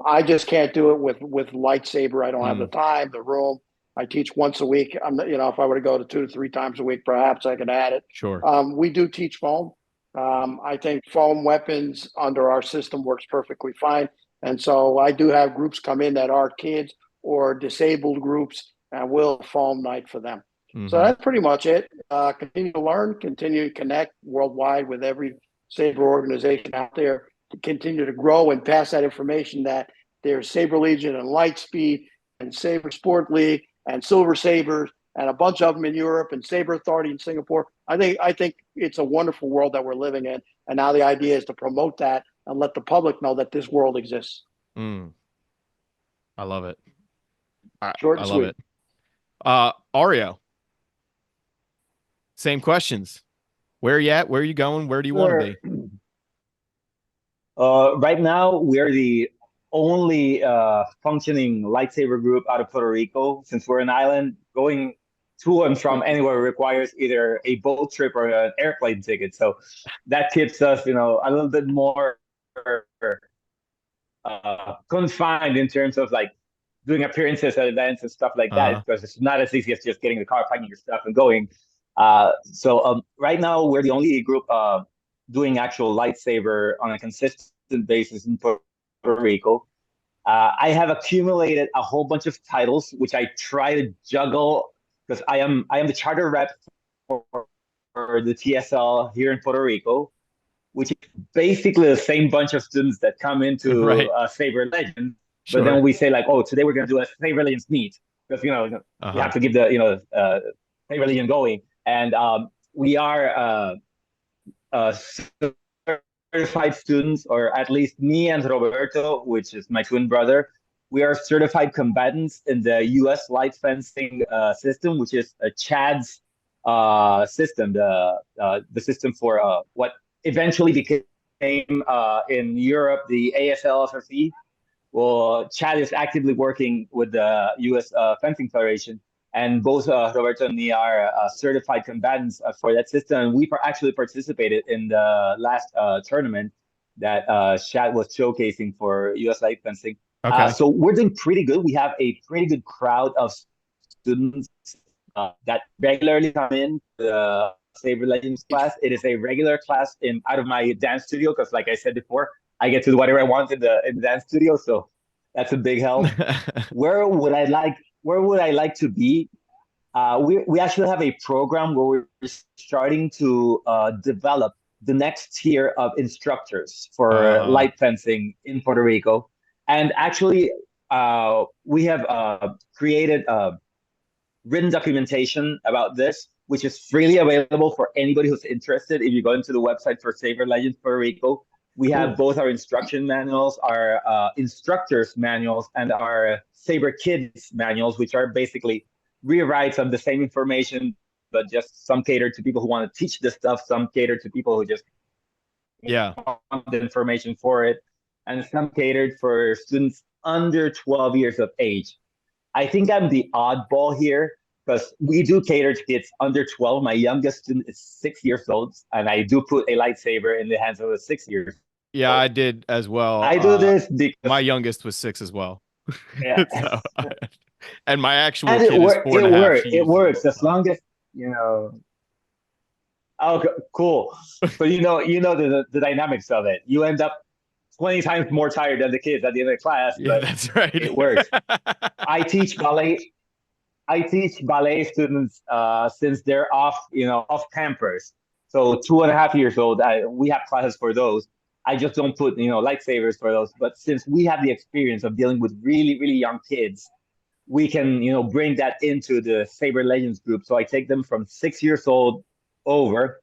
I just can't do it with lightsaber. I don't have the time, the room. I teach once a week. If I were to go to 2 to 3 times a week, perhaps I could add it. Sure. We do teach foam. I think foam weapons under our system works perfectly fine. And so I do have groups come in that are kids or disabled groups, and we'll foam night for them. So that's pretty much it. Continue to learn, continue to connect worldwide with every Saber organization out there to continue to grow and pass that information that there's Saber Legion and Lightspeed and Saber Sport League and Silver Sabers and a bunch of them in Europe and Saber Authority in Singapore. I think it's a wonderful world that we're living in. And now the idea is to promote that and let the public know that this world exists. I love it. Short and I love sweet. it. Ario, same questions. Where are you at? Where are you going? Where do you want to be? Right now, we're the only functioning lightsaber group out of Puerto Rico. Since we're an island, going to and from anywhere requires either a boat trip or an airplane ticket. So that keeps us, a little bit more confined in terms of like doing appearances at events and stuff like that, because it's not as easy as just getting the car, packing your stuff, and going. So right now, we're the only group doing actual lightsaber on a consistent basis in Puerto Rico. I have accumulated a whole bunch of titles, which I try to juggle because I am the charter rep for the TSL here in Puerto Rico, which is basically the same bunch of students that come into Saber Legends. Sure. But then we say like, oh, today we're going to do a Saber Legends meet because we have to keep the Saber Legend going, and we are certified students, or at least me and Roberto, which is my twin brother. We are certified combatants in the U.S. light fencing system, which is Chad's system, the system for what eventually became in Europe the ASLFFE. Well, Chad is actively working with the U.S. Fencing Federation, and both Roberto and me are certified combatants for that system. And we actually participated in the last tournament that Chad was showcasing for U.S. light fencing. Okay. So we're doing pretty good. We have a pretty good crowd of students that regularly come in the Saber Legends class. It is a regular class out of my dance studio because, like I said before, I get to do whatever I want in the dance studio. So that's a big help. Where would I like to be? We actually have a program where we're starting to develop the next tier of instructors for light fencing in Puerto Rico. And actually, we have created written documentation about this, which is freely available for anybody who's interested. If you go into the website for Saber Legends Puerto Rico, we have both our instruction manuals, our instructors manuals, and our Saber Kids manuals, which are basically rewrites of the same information, but just some cater to people who want to teach this stuff, some cater to people who just want the information for it, and some catered for students under 12 years of age. I think I'm the oddball here because we do cater to kids under 12. My youngest student is 6 years old, and I do put a lightsaber in the hands of a 6 years. Yeah, I did as well. I do this because my youngest was 6 as well. Yeah. And my actual kid is 4.5. It works as long as Oh, cool. So the dynamics of it. You end up 20 times more tired than the kids at the end of the class, Yeah, but that's right. it works. I teach ballet. I teach ballet students since they're off campus. So 2.5 years old. We have classes for those. I just don't put lightsabers for those. But since we have the experience of dealing with really really young kids, we can bring that into the Saber Legends group. So I take them from 6 years old over.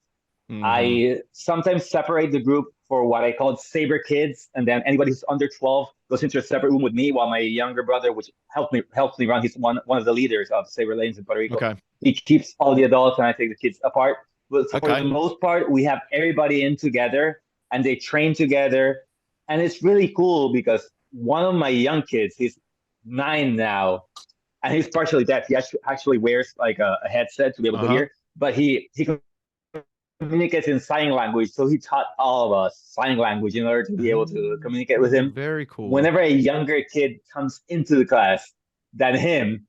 I sometimes separate the group for what I call Saber Kids, and then anybody who's under 12 goes into a separate room with me, while my younger brother, which helps me run, he's one of the leaders of Saber Lanes in Puerto Rico. Okay. He keeps all the adults, and I take the kids apart. But for the most part, we have everybody in together, and they train together, and it's really cool because one of my young kids, he's 9 now, and he's partially deaf. He actually wears like a headset to be able to hear, but he communicates in sign language. So he taught all of us sign language in order to be able to communicate with him. Very cool. Whenever a younger kid comes into the class than him,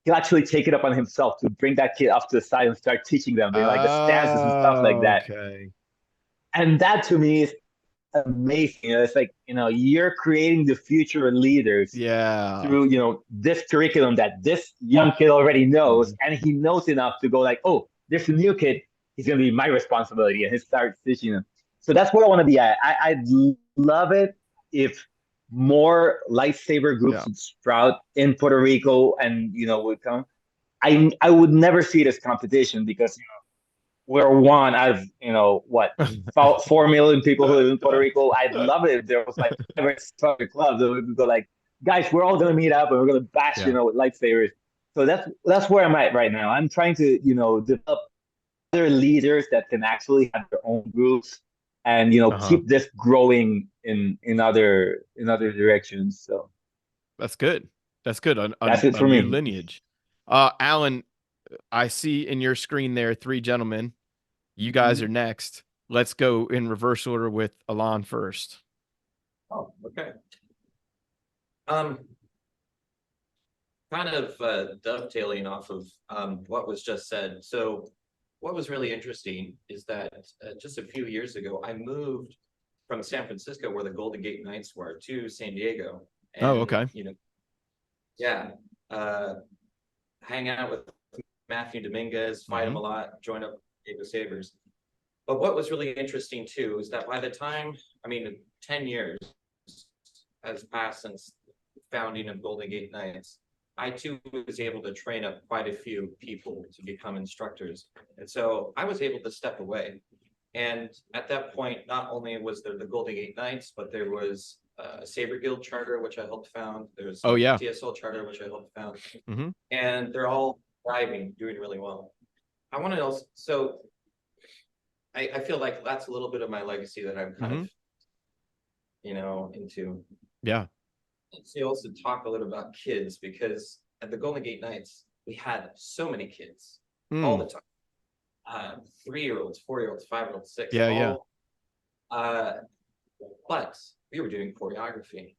he'll actually take it up on himself to bring that kid up to the side and start teaching them like the stances and stuff like that. Okay. And that to me is amazing. It's like, you're creating the future leaders through, this curriculum that this young kid already knows, and he knows enough to go like, oh, there's a new kid. He's going to be my responsibility, and he starts teaching them. So that's where I want to be at. I'd love it if more lightsaber groups would sprout in Puerto Rico and, would come. I would never see it as competition because, we're one out of, about 4 million people who live in Puerto Rico. I'd love it if there was like a club that would go like, guys, we're all going to meet up and we're going to bash, with lightsabers. So that's where I'm at right now. I'm trying to, develop other leaders that can actually have their own groups and keep this growing in other directions. So that's good. That's good. That's it for me. Lineage. Alan, I see in your screen there 3 gentlemen. You guys are next. Let's go in reverse order with Alon first. Oh, okay. Kind of dovetailing off of what was just said. So what was really interesting is that just a few years ago, I moved from San Francisco, where the Golden Gate Knights were, to San Diego. And, oh, okay. Hang out with Matthew Dominguez, fight him a lot, join up with Diego Sabers. But what was really interesting too is that by the time, 10 years has passed since the founding of Golden Gate Knights, I too was able to train up quite a few people to become instructors. And so I was able to step away. And at that point, not only was there the Golden Gate Knights, but there was a Saber Guild charter, which I helped found. There's a TSL charter, which I helped found. And they're all thriving, doing really well. I want to also, so I feel like that's a little bit of my legacy that I'm kind of, into. Yeah. So also talk a little about kids, because at the Golden Gate Knights, we had so many kids all the time. 3-year-olds, 4-year-olds, 5-year-olds, 6. But we were doing choreography.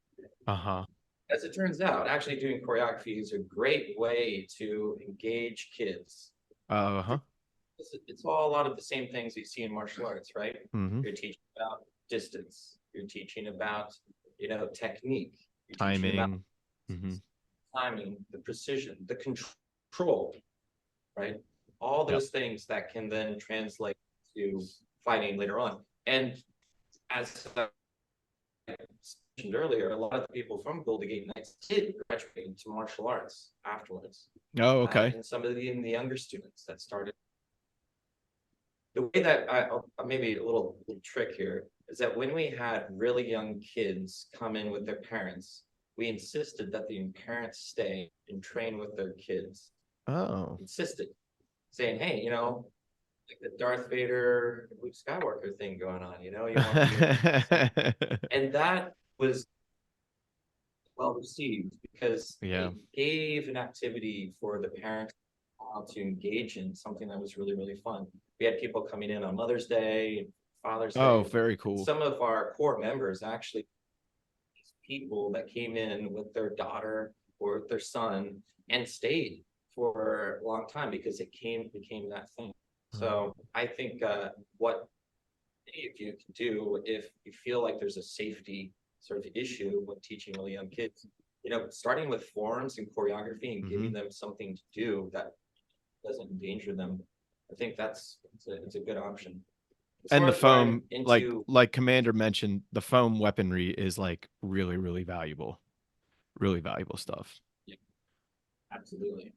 As it turns out, actually doing choreography is a great way to engage kids. It's all a lot of the same things you see in martial arts, right? You're teaching about distance. You're teaching about, technique. You're timing. Timing, the precision, the control, right? All those things that can then translate to fighting later on. And as I mentioned earlier, a lot of the people from Golden Gate Knights did graduate into martial arts afterwards. Oh, okay. And some of the younger students that started. The way that maybe a little trick here is that when we had really young kids come in with their parents, we insisted that the parents stay and train with their kids. Oh. Insisted, saying, hey, like the Darth Vader, Luke Skywalker thing going on, you want to and that was well received because it gave an activity for the parents to engage in, something that was really, really fun. We had people coming in on Mother's Day, Father's Day. Oh, very cool. Some of our core members actually, people that came in with their daughter or their son and stayed for a long time because it became that thing. So I think what if you can do, if you feel like there's a safety sort of issue when teaching really young kids, starting with forms and choreography and giving them something to do that doesn't endanger them. I think it's a good option. And the foam, like Commander mentioned, the foam weaponry is like really, really valuable stuff. Yeah, absolutely.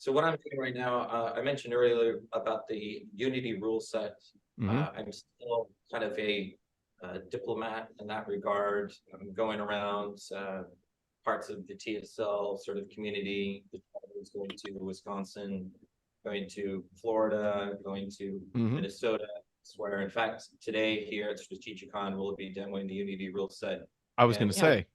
So what I'm doing right now, I mentioned earlier about the Unity rule set. I'm still kind of a diplomat in that regard. I'm going around parts of the TSL sort of community. The is going to Wisconsin, going to Florida, going to Minnesota. Where, in fact, today here at Strategicon, we'll be demoing the Unity rule set. I was going to say.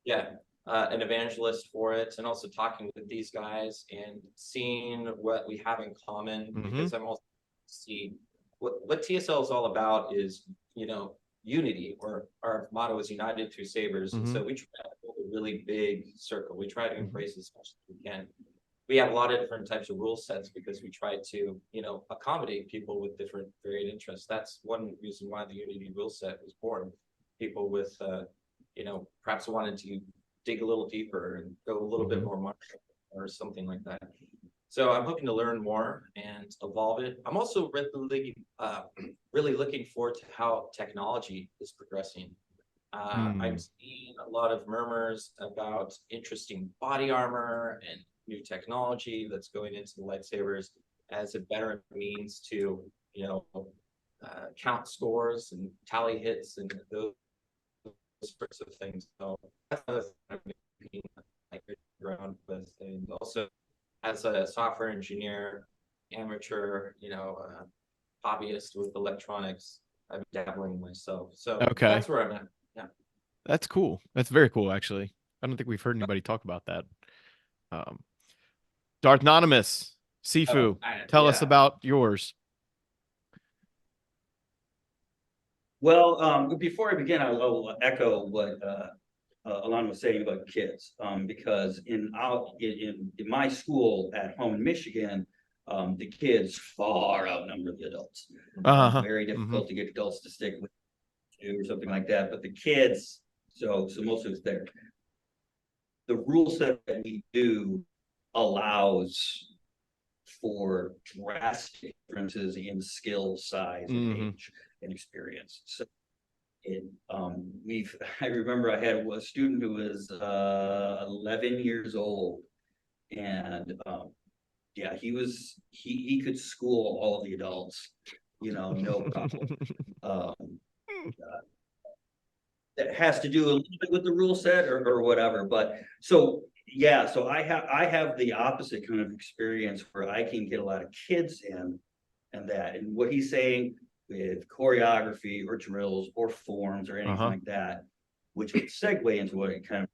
Yeah, an evangelist for it, and also talking with these guys and seeing what we have in common, because I'm also see what TSL is all about is, unity, or our motto is united through sabers. And so we try to build a really big circle. We try to embrace as much as we can. We have a lot of different types of rule sets because we try to, accommodate people with different varied interests. That's one reason why the Unity rule set was born. People with, perhaps wanted to dig a little deeper and go a little bit more martial or something like that. So I'm hoping to learn more and evolve it. I'm also really looking forward to how technology is progressing. I'm seeing a lot of murmurs about interesting body armor and new technology that's going into the lightsabers as a better means to, count scores and tally hits and those sorts of things. So that's another thing I'm being around with, and also as a software engineer, amateur, hobbyist with electronics, I'm dabbling myself. So that's where I'm at. Yeah, that's cool. That's very cool, actually. I don't think we've heard anybody talk about that. Darthnonymous, Sifu, tell us about yours. Well, before I begin, I'll echo what Alon was saying about kids, because in my school at home in Michigan, the kids far outnumber the adults. Very difficult to get adults to stick with you or something like that. But the kids, so most of it's there. The rule set that we do allows for drastic differences in skill, size, and age and experience. So I remember I had a student who was 11 years old, and he could school all the adults, no problem. That has to do a little bit with the rule set or whatever, but so I have the opposite kind of experience where I can get a lot of kids in and what he's saying with choreography or drills or forms or anything like that, which would segue into what it kind of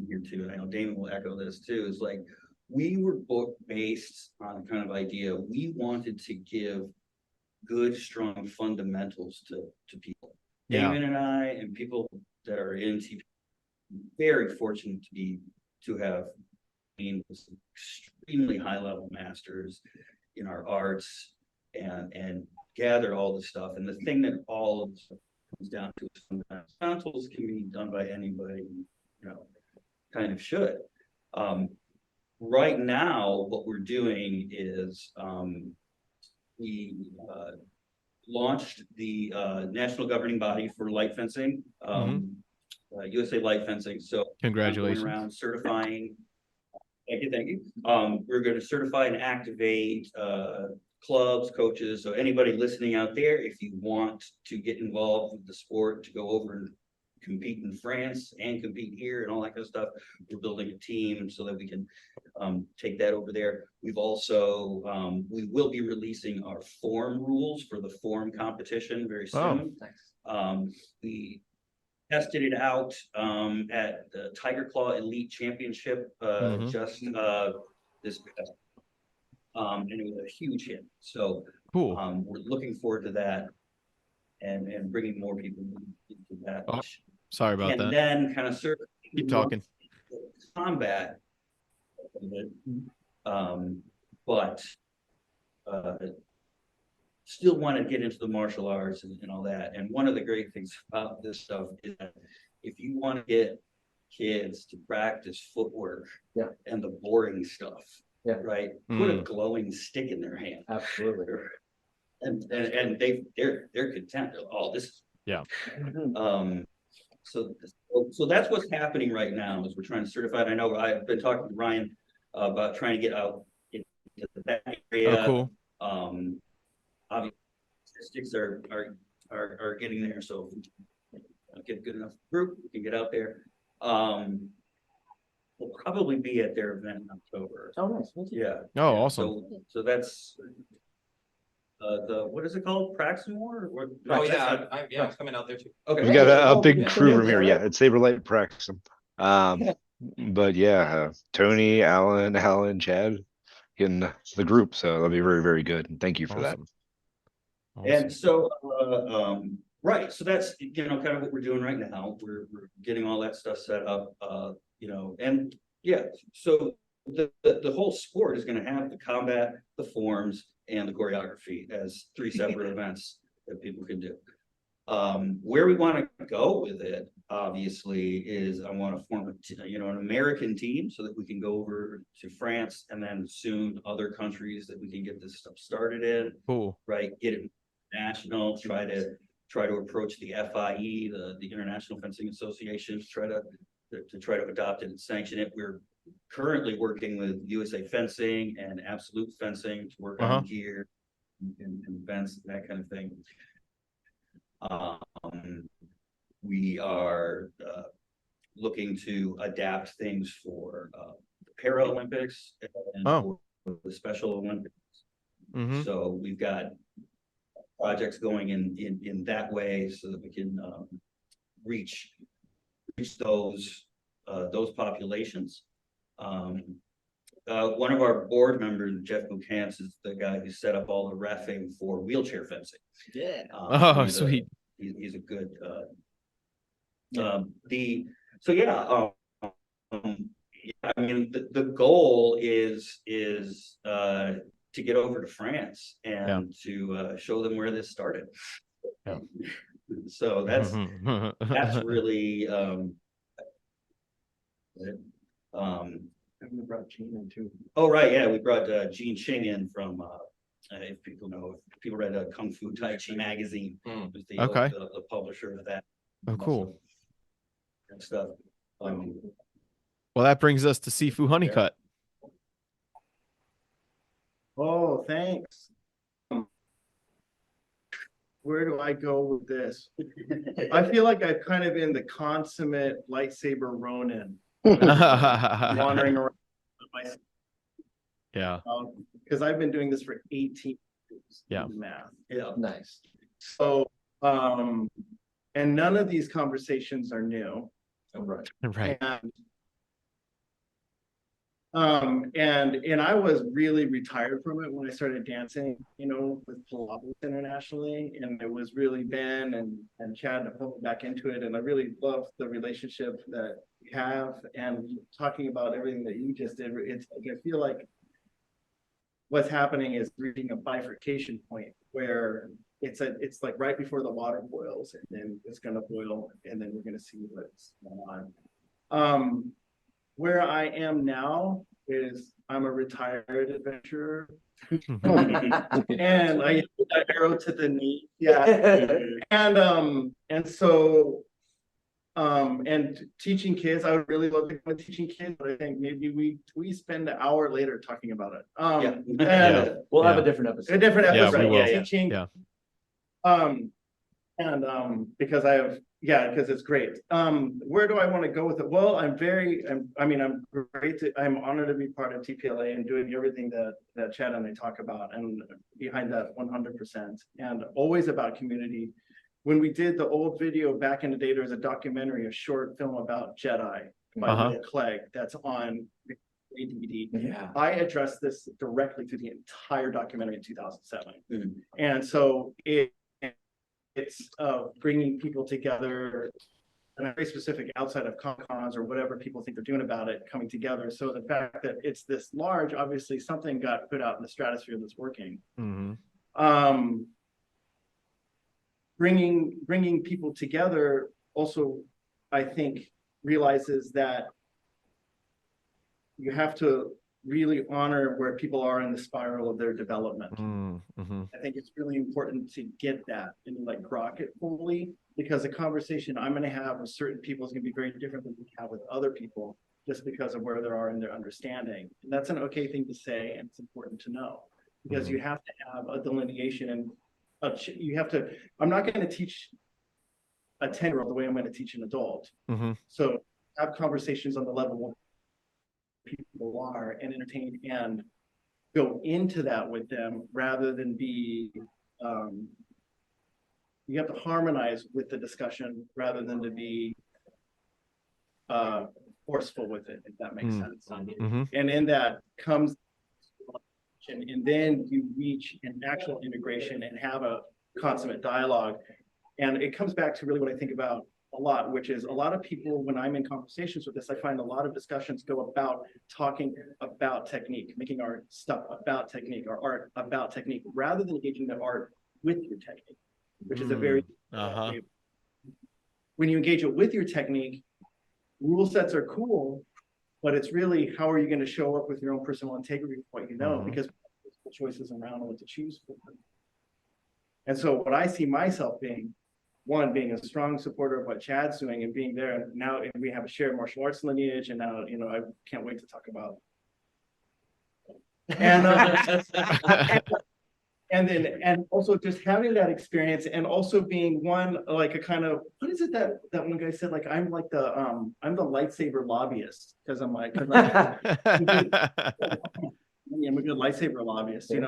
here too. And I know Damon will echo this too, is like we were both based on a kind of idea. We wanted to give good, strong fundamentals to people. Damon and I and people that are in TV, very fortunate to have been extremely high level masters in our arts and gather all this stuff. And the thing that all of this comes down to is fundamentals can be done by anybody, kind of should. Right now, what we're doing is we launched the national governing body for light fencing, USA Light Fencing. So congratulations. I'm going around certifying. Thank you. We're going to certify and activate clubs, coaches. So anybody listening out there, if you want to get involved with the sport, to go over and compete in France and compete here and all that kind of stuff, we're building a team so that we can take that over there. We've also we will be releasing our form rules for the form competition very soon. We tested it out at the Tiger Claw Elite Championship just this past, and it was a huge hit. So cool. We're looking forward to that and bringing more people into that. Sorry about that. And then kind of keep talking. Combat, but still want to get into the martial arts and all that. And one of the great things about this stuff is that if you want to get kids to practice footwork and the boring stuff, right? Put a glowing stick in their hand. Absolutely. And they're content. Oh, this so that's what's happening right now is we're trying to certify it. I know I've been talking to Ryan about trying to get out into that area. Oh, cool. Obviously statistics are getting there, so get a good enough group, we can get out there. We'll probably be at their event in October. Oh, nice. Yeah. Oh, awesome. So that's what is it called? Praximore? Oh yeah, I'm coming out there too. Okay. We got a big crew room here. Yeah, it's Saber Light Praxim. But yeah, Tony, Alan, Chad, in the group. So that'll be very, very good. And thank you for that. And so, right. So that's, kind of what we're doing right now. We're getting all that stuff set up, and yeah, so the whole sport is going to have the combat, the forms, and the choreography as 3 separate events that people can do. Where we want to go with it, obviously, is I want to form an American team so that we can go over to France and then soon other countries that we can get this stuff started in. Cool. Right, get it national. Try to approach the FIE, the International Fencing Association, try to adopt it and sanction it. We're currently working with USA Fencing and Absolute Fencing to work on gear and events, that kind of thing. We are looking to adapt things for the Paralympics and for the Special Olympics. So we've got projects going in that way so that we can reach those populations. One of our board members, Jeff Buchans, is the guy who set up all the reffing for wheelchair fencing. Yeah. Sweet. He's a good. I mean, the goal is to get over to France and to show them where this started. Yeah. So that's really. And we brought Gene in too. Oh right, yeah, we brought Gene Ching in from if people read Kung Fu Tai Chi magazine. Was the publisher of that. Oh, cool. And stuff. Well, that brings us to Sifu Honeycutt. Oh, thanks. Where do I go with this? I feel like I've kind of been the consummate lightsaber Ronin. Wandering around. Yeah. Because I've been doing this for 18 years. Yeah. Math. Yeah. Nice. So, and none of these conversations are new. Oh, right. Right. And I was really retired from it when I started dancing, with Pilates internationally, and it was really Ben and Chad to pull me back into it, and I really love the relationship that we have. And talking about everything that you just did, it's like I feel like what's happening is reaching a bifurcation point where it's like right before the water boils, and then it's going to boil, and then we're going to see what's going on. Where I am now is I'm a retired adventurer. And I arrow to the knee. Yeah. And so and teaching kids, I would really love to go teaching kids, but I think maybe we spend an hour later talking about it. We'll have a different episode. A different episode. Yeah, we will. Teaching. Yeah. Because because it's great. Where do I want to go with it? Well, I'm honored to be part of TPLA and doing everything that Chad and I talk about, and behind that 100%, and always about community. When we did the old video back in the day, there was a documentary, a short film about Jedi by Will Clegg that's on DVD. Yeah. I addressed this directly through the entire documentary in 2007. And so it's bringing people together and very specific outside of cons or whatever people think they're doing about it coming together. So the fact that it's this large, obviously something got put out in the stratosphere that's working. Bringing people together also, I think, realizes that you have to really honor where people are in the spiral of their development. I think it's really important to get that and like grok it fully, because the conversation I'm going to have with certain people is going to be very different than we have with other people, just because of where they are in their understanding. And that's an okay thing to say, and it's important to know, because you have to have a delineation and you have to. I'm not going to teach a 10-year-old the way I'm going to teach an adult. So have conversations on the level people are and entertain and go into that with them, rather than be you have to harmonize with the discussion rather than to be forceful with it, if that makes sense. And in that comes and then you reach an actual integration and have a consummate dialogue. And it comes back to really what I think about a lot, which is a lot of people, when I'm in conversations with this, I find a lot of discussions go about talking about technique, making our stuff about technique, our art about technique, rather than engaging the art with your technique, which is a very when you engage it with your technique, rule sets are cool, but it's really how are you going to show up with your own personal integrity for what you know, because choices around what to choose for. And so what I see myself being, one, being a strong supporter of what Chad's doing and being there. And now we have a shared martial arts lineage, and now, I can't wait to talk about. And also just having that experience, and also being one, like a kind of, what is it that one guy said, like, I'm like I'm the lightsaber lobbyist, because I'm like, I'm a good lightsaber lobbyist, and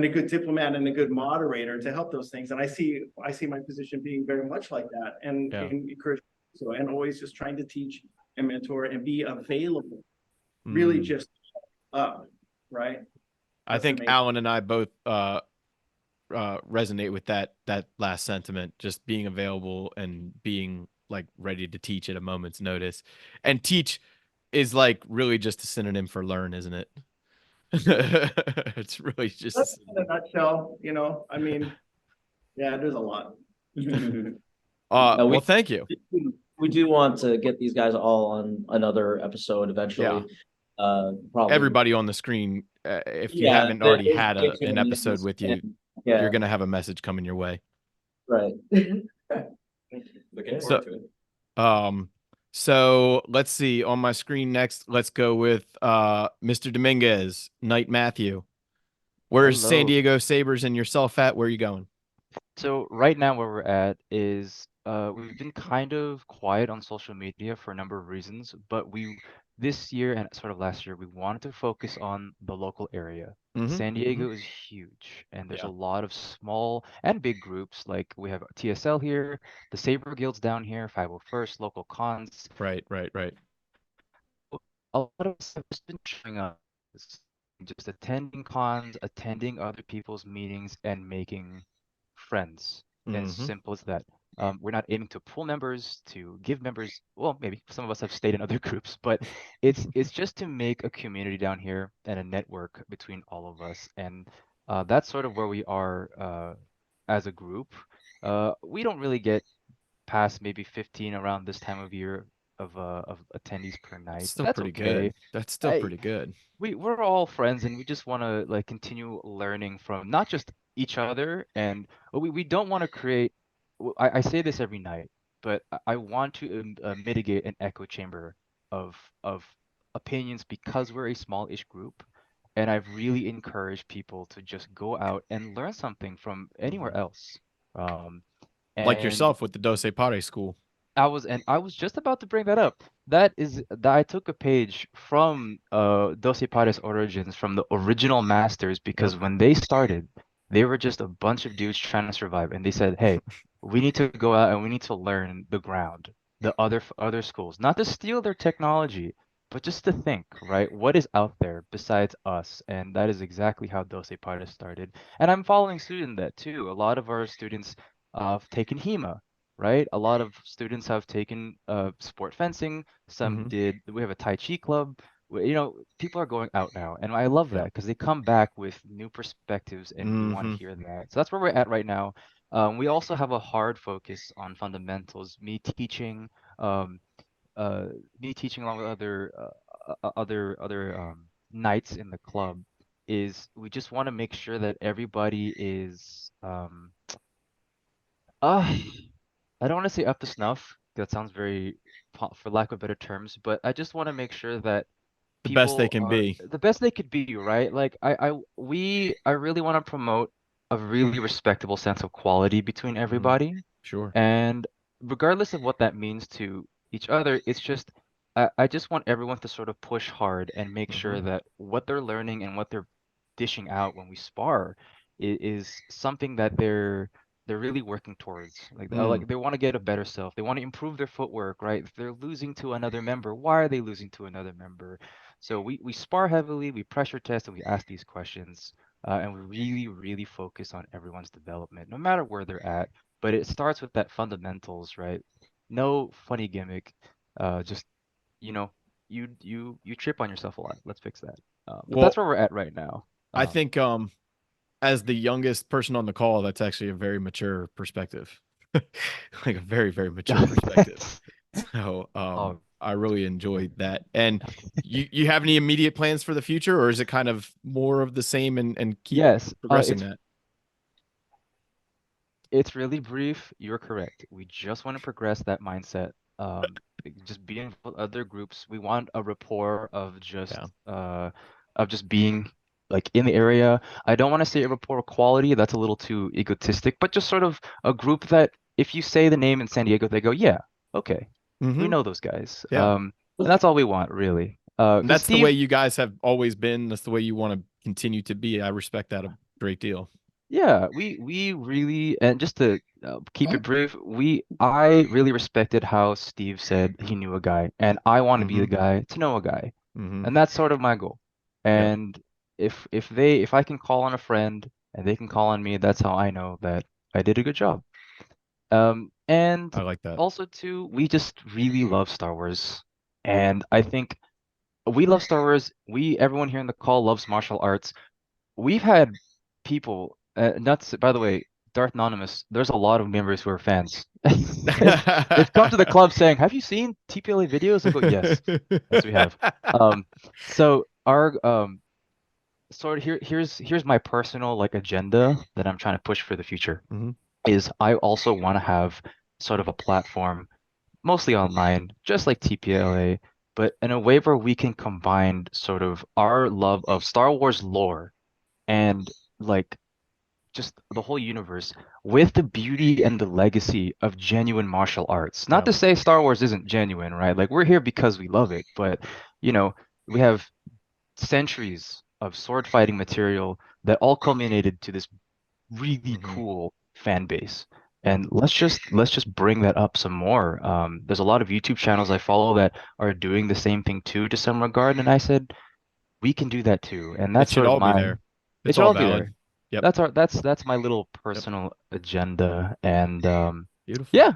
a good diplomat and a good moderator to help those things. And I see my position being very much like that, and encourage, and always just trying to teach and mentor and be available, really just up, right? I think amazing. Alan and I both resonate with that last sentiment, just being available and being like ready to teach at a moment's notice. And teach is like really just a synonym for learn, isn't it? It's really just that's in a nutshell, I mean, yeah, there's a lot. Well, thank you. We do want to get these guys all on another episode eventually. Probably everybody on the screen, if you haven't already had an episode with you, you're gonna have a message coming your way. Right. Looking forward to it. So let's see on my screen next. Let's go with Mr. Dominguez, Knight Matthew. Where's San Diego Sabers and yourself at? Where are you going? So right now where we're at is we've been kind of quiet on social media for a number of reasons, but this year and sort of last year, we wanted to focus on the local area. San Diego is huge, and there's a lot of small and big groups. Like we have TSL here, the Saber Guilds down here, 501st, local cons. Right. A lot of us have just been showing up, just attending cons, attending other people's meetings, and making friends. As simple as that. We're not aiming to pull members, to give members. Well, maybe some of us have stayed in other groups, but it's just to make a community down here and a network between all of us, and that's sort of where we are as a group. We don't really get past maybe 15 around this time of year of attendees per night. Still that's pretty good. That's still pretty good. We're all friends, and we just want to like continue learning from not just each other, and we don't want to create. I say this every night, but I want to mitigate an echo chamber of opinions, because we're a small-ish group, and I've really encouraged people to just go out and learn something from anywhere else. Like yourself with the Doce Pare school. I was just about to bring that up. That I took a page from Doce Pare's origins, from the original masters, because when they started, they were just a bunch of dudes trying to survive, and they said, "Hey, we need to go out and we need to learn the ground, the other schools, not to steal their technology, but just to think, right? What is out there besides us?" And that is exactly how Doce Pare started. And I'm following suit in that too. A lot of our students have taken HEMA, right? A lot of students have taken sport fencing. Some did. We have a Tai Chi club. You know, people are going out now, and I love that because they come back with new perspectives, and we want to hear that. So that's where we're at right now. We also have a hard focus on fundamentals. Um, me teaching along with other knights in the club is we just want to make sure that everybody is uh I don't want to say up to snuff. That sounds very for lack of better terms, but I just want to make sure that The best they people can are be. the best they could be, right? Like I really want to promote a really respectable sense of quality between everybody. Sure. And regardless of what that means to each other, it's just I just want everyone to sort of push hard and make sure that what they're learning and what they're dishing out when we spar is something that they're really working towards. Like they want to get a better self. They want to improve their footwork, right? If they're losing to another member, why are they losing to another member? So we spar heavily, we pressure test, and we ask these questions, and we really focus on everyone's development, no matter where they're at. But it starts with that fundamentals, right? No funny gimmick. Just you know, you trip on yourself a lot. Let's fix that. But that's where we're at right now. I think as the youngest person on the call, that's actually a very mature perspective. Like a very mature perspective. So I really enjoyed that. And you have any immediate plans for the future, or is it kind of more of the same and keep progressing that? It's really brief. You're correct. We just want to progress that mindset. Just being with other groups. We want a rapport of just being like in the area. I don't want to say a rapport quality. That's a little too egotistic, but just sort of a group that if you say the name in San Diego, they go, yeah, okay, we know those guys. And that's all we want, really. That's the way you guys have always been. That's the way you want to continue to be. I respect that a great deal. Yeah, we really, and just to keep it brief, I really respected how Steve said he knew a guy, and I want to be the guy to know a guy, and that's sort of my goal. And if I can call on a friend and they can call on me, that's how I know that I did a good job. And I like that. Also too, we just really love Star Wars, and I think we love Star Wars. Everyone here in the call loves martial arts. We've had people. Nuts. By the way, Darth Anonymous. There's a lot of members who are fans. They've come to the club saying, "Have you seen TPLA videos?" I go, "Yes, yes, we have." So our sort of here's my personal like agenda that I'm trying to push for the future. Is I also want to have sort of a platform, mostly online, just like TPLA, but in a way where we can combine sort of our love of Star Wars lore and like just the whole universe with the beauty and the legacy of genuine martial arts. Not to say Star Wars isn't genuine, right? Like we're here because we love it, but we have centuries of sword fighting material that all culminated to this really cool fan base. And let's just bring that up some more. There's a lot of YouTube channels I follow that are doing the same thing too, to some regard, and I said we can do that too. And that's sort of my. It should all be there. Yep. That's my little personal agenda, and beautiful. Yeah,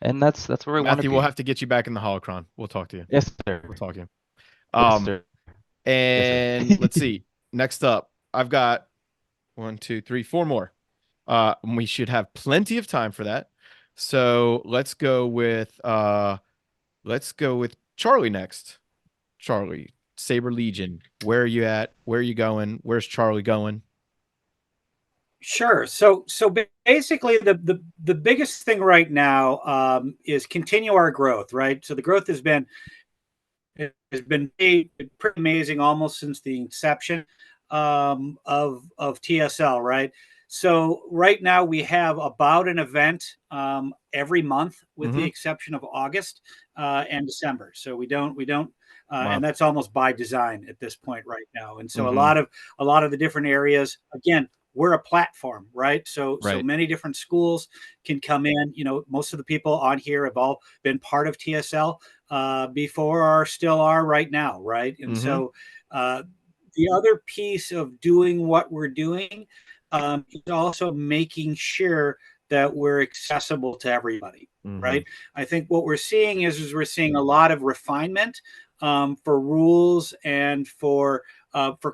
and that's where we want to be. Matthew, we'll have to get you back in the holocron. We'll talk to you. Yes, sir. We'll talk to you. Yes, sir. And yes, sir. Let's see. Next up, I've got 1, 2, 3, 4 more. We should have plenty of time for that. So let's go with Charlie next. Charlie, Saber Legion. Where are you at? Where are you going? Where's Charlie going? Sure. So basically, the biggest thing right now is continue our growth, right? So the growth has been pretty amazing almost since the inception of TSL, right? So right now we have about an event every month, with the exception of August and December. So we don't. Wow. And that's almost by design at this point right now. And so a lot of the different areas, again, we're a platform, right? So many different schools can come in. Most of the people on here have all been part of TSL before or still are right now, right? And so the other piece of doing what we're doing is also making sure that we're accessible to everybody, right? I think what we're seeing is we're seeing a lot of refinement for rules and for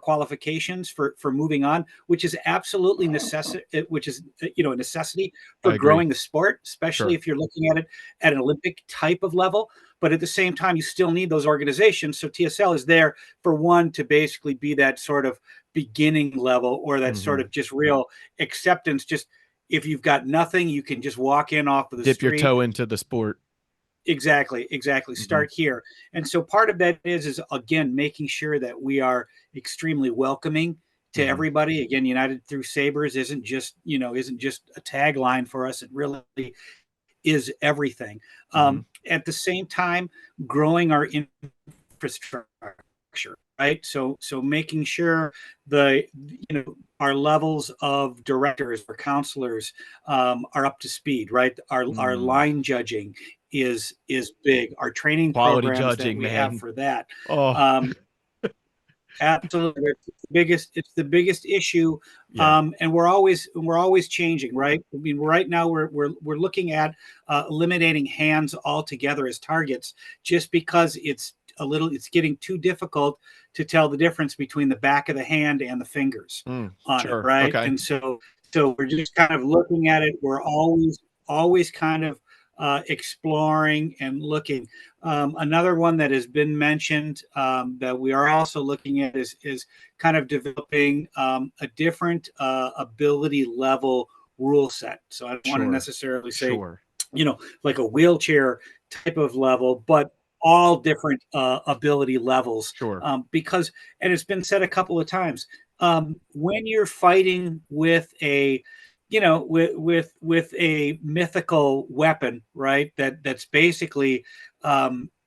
qualifications for moving on, which is absolutely necessity, which is a necessity for growing the sport, especially if you're looking at it at an Olympic type of level. But at the same time, you still need those organizations. So TSL is there for one to basically be that sort of beginning level, or that sort of just real acceptance. Just if you've got nothing, you can just walk in off of the street. Dip your toe into the sport. Exactly. Start here. And so part of that is again, making sure that we are extremely welcoming to everybody. Again, United Through Sabers isn't just a tagline for us. It really is everything. At the same time, growing our infrastructure, right? So making sure our levels of directors or counselors are up to speed, right? Our line judging is big. Our training quality programs judging, that we have for that. Absolutely, it's the biggest issue. And we're always changing, right? I mean, right now we're looking at eliminating hands altogether as targets, just because it's getting too difficult to tell the difference between the back of the hand and the fingers on it, right? And so we're just kind of looking at it. We're always kind of exploring and looking. Another one that has been mentioned that we are also looking at is kind of developing a different ability level rule set. So I don't want to necessarily say, like a wheelchair type of level, but all different ability levels. Because, and it's been said a couple of times, when you're fighting with a with a mythical weapon, right? That's basically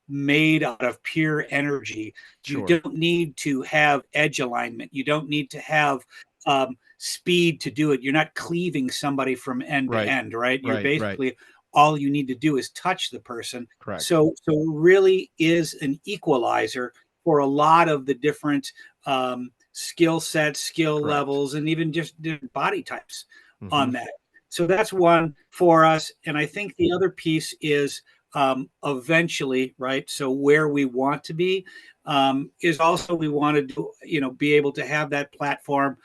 made out of pure energy. You don't need to have edge alignment. You don't need to have speed to do it. You're not cleaving somebody from end to end, right? You're basically all you need to do is touch the person. So it really is an equalizer for a lot of the different skill sets, skill levels, and even just different body types on that. So that's one for us. And I think the other piece is eventually, right? So where we want to be is also we want to, be able to have that platform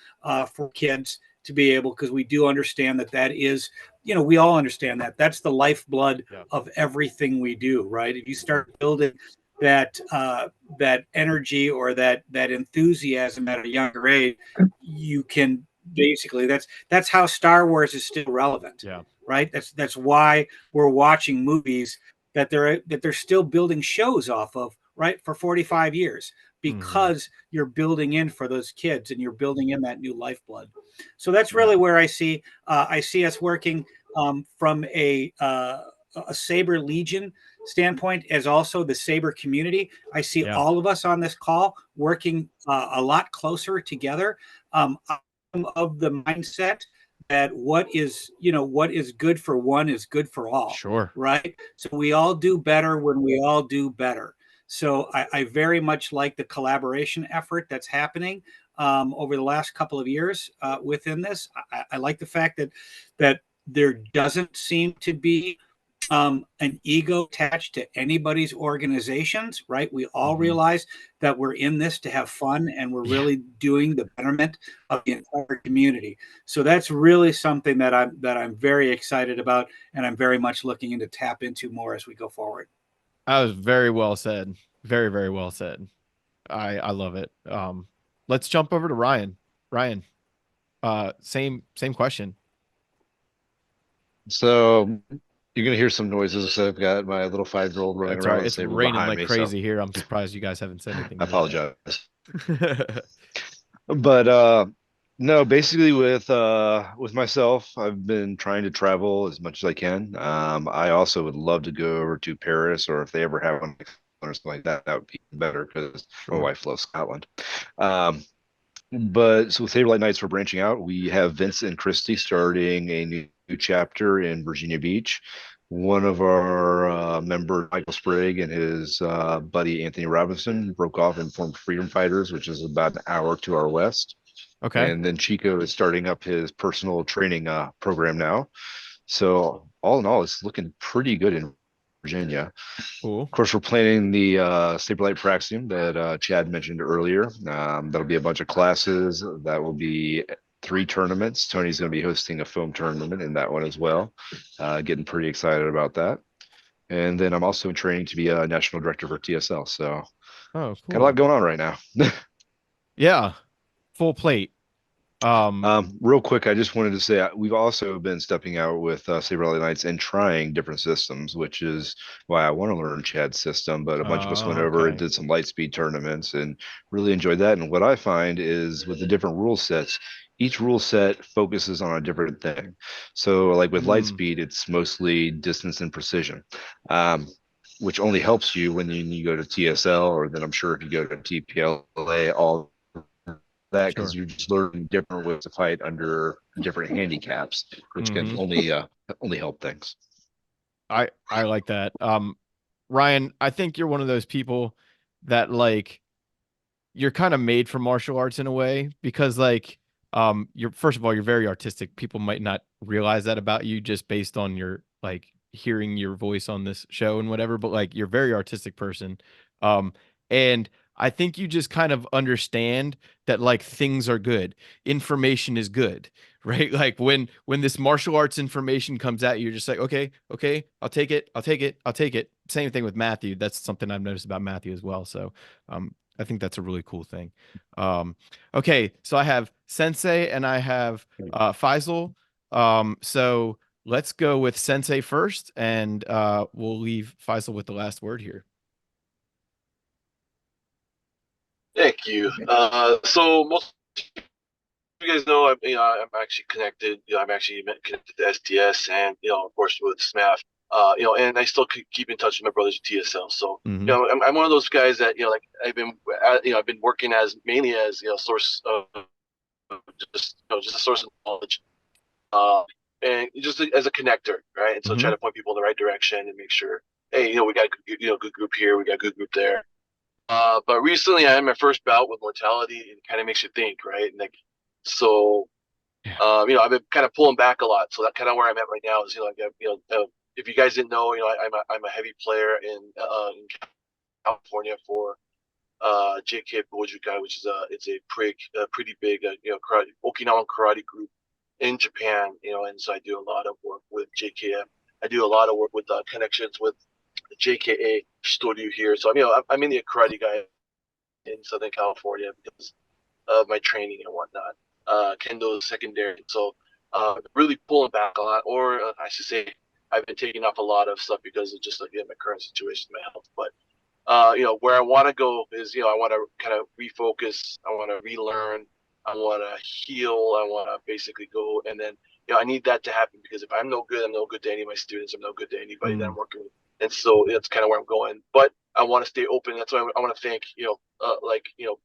for kids to be able, because we do understand that is, we all understand that's the lifeblood of everything we do, right? If you start building that energy or that enthusiasm at a younger age, you can basically that's how Star Wars is still relevant, right? That's why we're watching movies that they're still building shows off of, right, for 45 years, because you're building in for those kids and you're building in that new lifeblood. So that's really where I see us working from a Saber Legion standpoint, as also the Saber community. I see all of us on this call working a lot closer together. Of the mindset that what is good for one is good for all. Right? So we all do better when we all do better. So I very much like the collaboration effort that's happening over the last couple of years within this. I like the fact that there doesn't seem to be an ego attached to anybody's organizations, right? We all realize that we're in this to have fun, and we're really doing the betterment of the entire community. So that's really something that I'm very excited about, and I'm very much looking to tap into more as we go forward. That was very well said. Very, very well said. I love it. Let's jump over to Ryan. Ryan, same question. So you're gonna hear some noises. So I've got my little 5-year-old running around. It's raining like crazy here. I'm surprised you guys haven't said anything. I apologize. But no, basically with myself, I've been trying to travel as much as I can. I also would love to go over to Paris, or if they ever have one or something like that, that would be better, because my wife loves Scotland. But so with Saber Light Nights, we're branching out. We have Vince and Christy starting a new chapter in Virginia Beach. One of our members, Michael Sprague, and his buddy Anthony Robinson broke off and formed Freedom Fighters, which is about an hour to our west. And then Chico is starting up his personal training program now. So all in all, it's looking pretty good in Virginia. Cool. Of course, we're planning the Saber Light Praxium that Chad mentioned earlier. That'll be a bunch of classes. That will be 3 tournaments. Tony's going to be hosting a foam tournament in that one as well. Getting pretty excited about that. And then I'm also in training to be a national director for TSL. So cool. Got a lot going on right now. Yeah, full plate. Real quick, I just wanted to say we've also been stepping out with Saber Rally Nights and trying different systems, which is why I want to learn Chad's system. But a bunch of us went over and did some light speed tournaments and really enjoyed that. And what I find is with the different rule sets, each rule set focuses on a different thing. So like with light speed, it's mostly distance and precision. Which only helps you when you go to TSL, or then I'm sure if you go to TPLA, all that, because you're just learning different ways to fight under different handicaps, which can only help things. I like that. Ryan, I think you're one of those people that like you're kind of made for martial arts in a way, because like you're, first of all, you're very artistic. People might not realize that about you just based on your like hearing your voice on this show and whatever, but like you're a very artistic person. And I think you just kind of understand that like things are good. Information is good, right? Like when this martial arts information comes at you, you're just like, okay, I'll take it. I'll take it. Same thing with Matthew. That's something I've noticed about Matthew as well. So I think that's a really cool thing. Okay, so I have Sensei and I have Faisal. So let's go with Sensei first, and we'll leave Faisal with the last word here. Thank you. So most of you guys know, I'm actually connected. I'm actually connected to STS, and of course with SMAF. And I still keep in touch with my brothers at TSL. So I'm one of those guys that like I've been working as mainly as source of just a source of knowledge, and just as a connector, right? And so try to point people in the right direction and make sure, hey, we got good group here, we got a good group there. But recently I had my first bout with mortality, and it kind of makes you think, right? And like, so, I've been kind of pulling back a lot. So that's kind of where I'm at right now is, if you guys didn't know, I'm a heavy player in California for JK Bojukai, which is it's a pretty big Okinawan karate group in Japan, and so I do a lot of work with JKF. I do a lot of work with connections with the JKA studio here. So I'm in the karate guy in Southern California because of my training and whatnot. Kendo is secondary, so really pulling back a lot, or I should say, I've been taking off a lot of stuff because of just my current situation, my health. But where I want to go is I want to kind of refocus. I want to relearn. I want to heal. I want to basically go, and then I need that to happen, because if I'm no good, I'm no good to any of my students. I'm no good to anybody that I'm working with. And so that's kind of where I'm going. But I want to stay open. That's why I want to thank,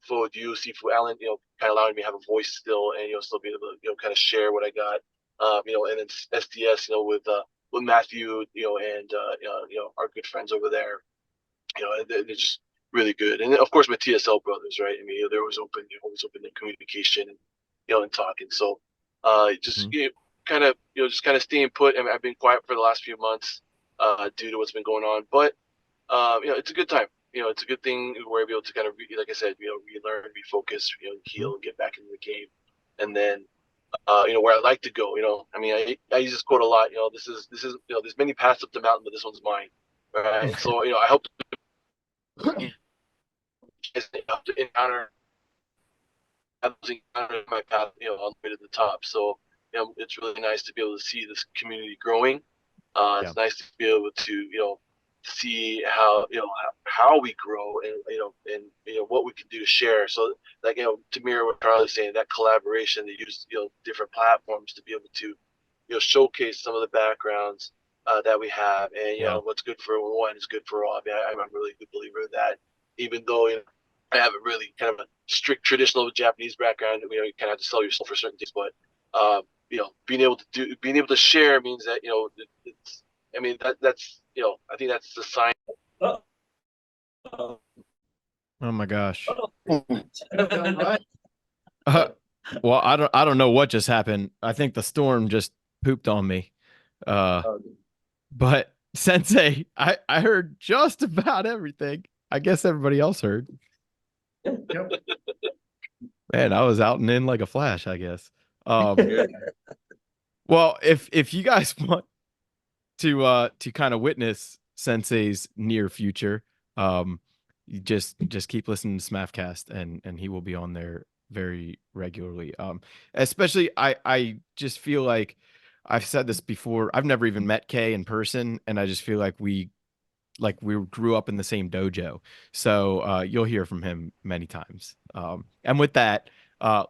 Fo, you, Sifu, Alan, kind of allowing me to have a voice still, and, still be able to, kind of share what I got, and then SDS, with Matthew, and, our good friends over there, they're just really good. And of course, my TSL brothers, right? I mean, they're always open to communication and talking. So, just kind of staying put. I mean, I've been quiet for the last few months, due to what's been going on, but it's a good time. It's a good thing we're able to kind of, like I said, relearn, refocus, heal, and get back into the game. And then, where I like to go, I mean, I use this quote a lot. This is there's many paths up the mountain, but this one's mine, right? And so, I hope to encounter my path, on the way to the top. So, it's really nice to be able to see this community growing. It's nice to be able to, see how we grow, and what we can do to share. So, like, to mirror what Charlie's saying, that collaboration, to use different platforms to be able to showcase some of the backgrounds that we have, and what's good for one is good for all. I mean, I'm a really good believer of that. Even though I have a really kind of a strict traditional Japanese background, you kind of have to sell yourself for certain things, but being able to share means that it's. I mean, that's I think that's the sign. Oh my gosh. Well, I don't know what just happened. I think the storm just pooped on me. But Sensei, I heard just about everything. I guess everybody else heard. Yep. Man, I was out and in like a flash, I guess. Well, if you guys want to kind of witness Sensei's near future, you just keep listening to Smafcast and he will be on there very regularly. Especially I just feel like I've said this before. I've never even met Kay in person, and I just feel like we grew up in the same dojo. So you'll hear from him many times. And with that,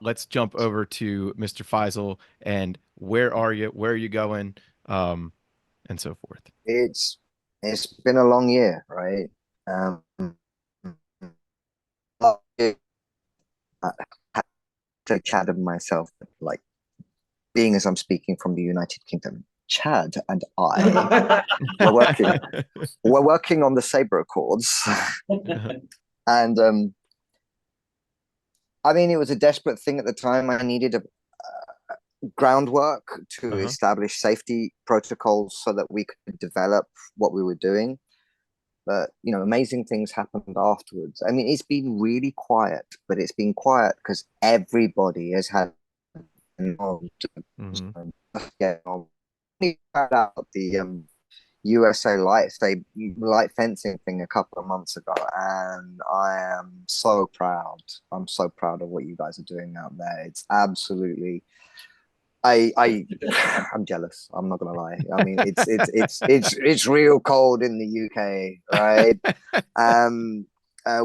let's jump over to Mr. Faisal and where are you? Where are you going? And so forth. It's been a long year, right? I had to Chad and myself, like, being as I'm speaking from the United Kingdom, Chad and I we're working on the Saber Accords. And I mean, it was a desperate thing at the time. I needed a groundwork to establish safety protocols so that we could develop what we were doing. But, you know, amazing things happened afterwards. I mean, it's been really quiet, but it's been quiet because everybody has had out the USA light fencing thing a couple of months ago, and I am so proud. I'm so proud of what you guys are doing out there. It's absolutely. I'm jealous. I'm not gonna lie. I mean, it's real cold in the UK, right?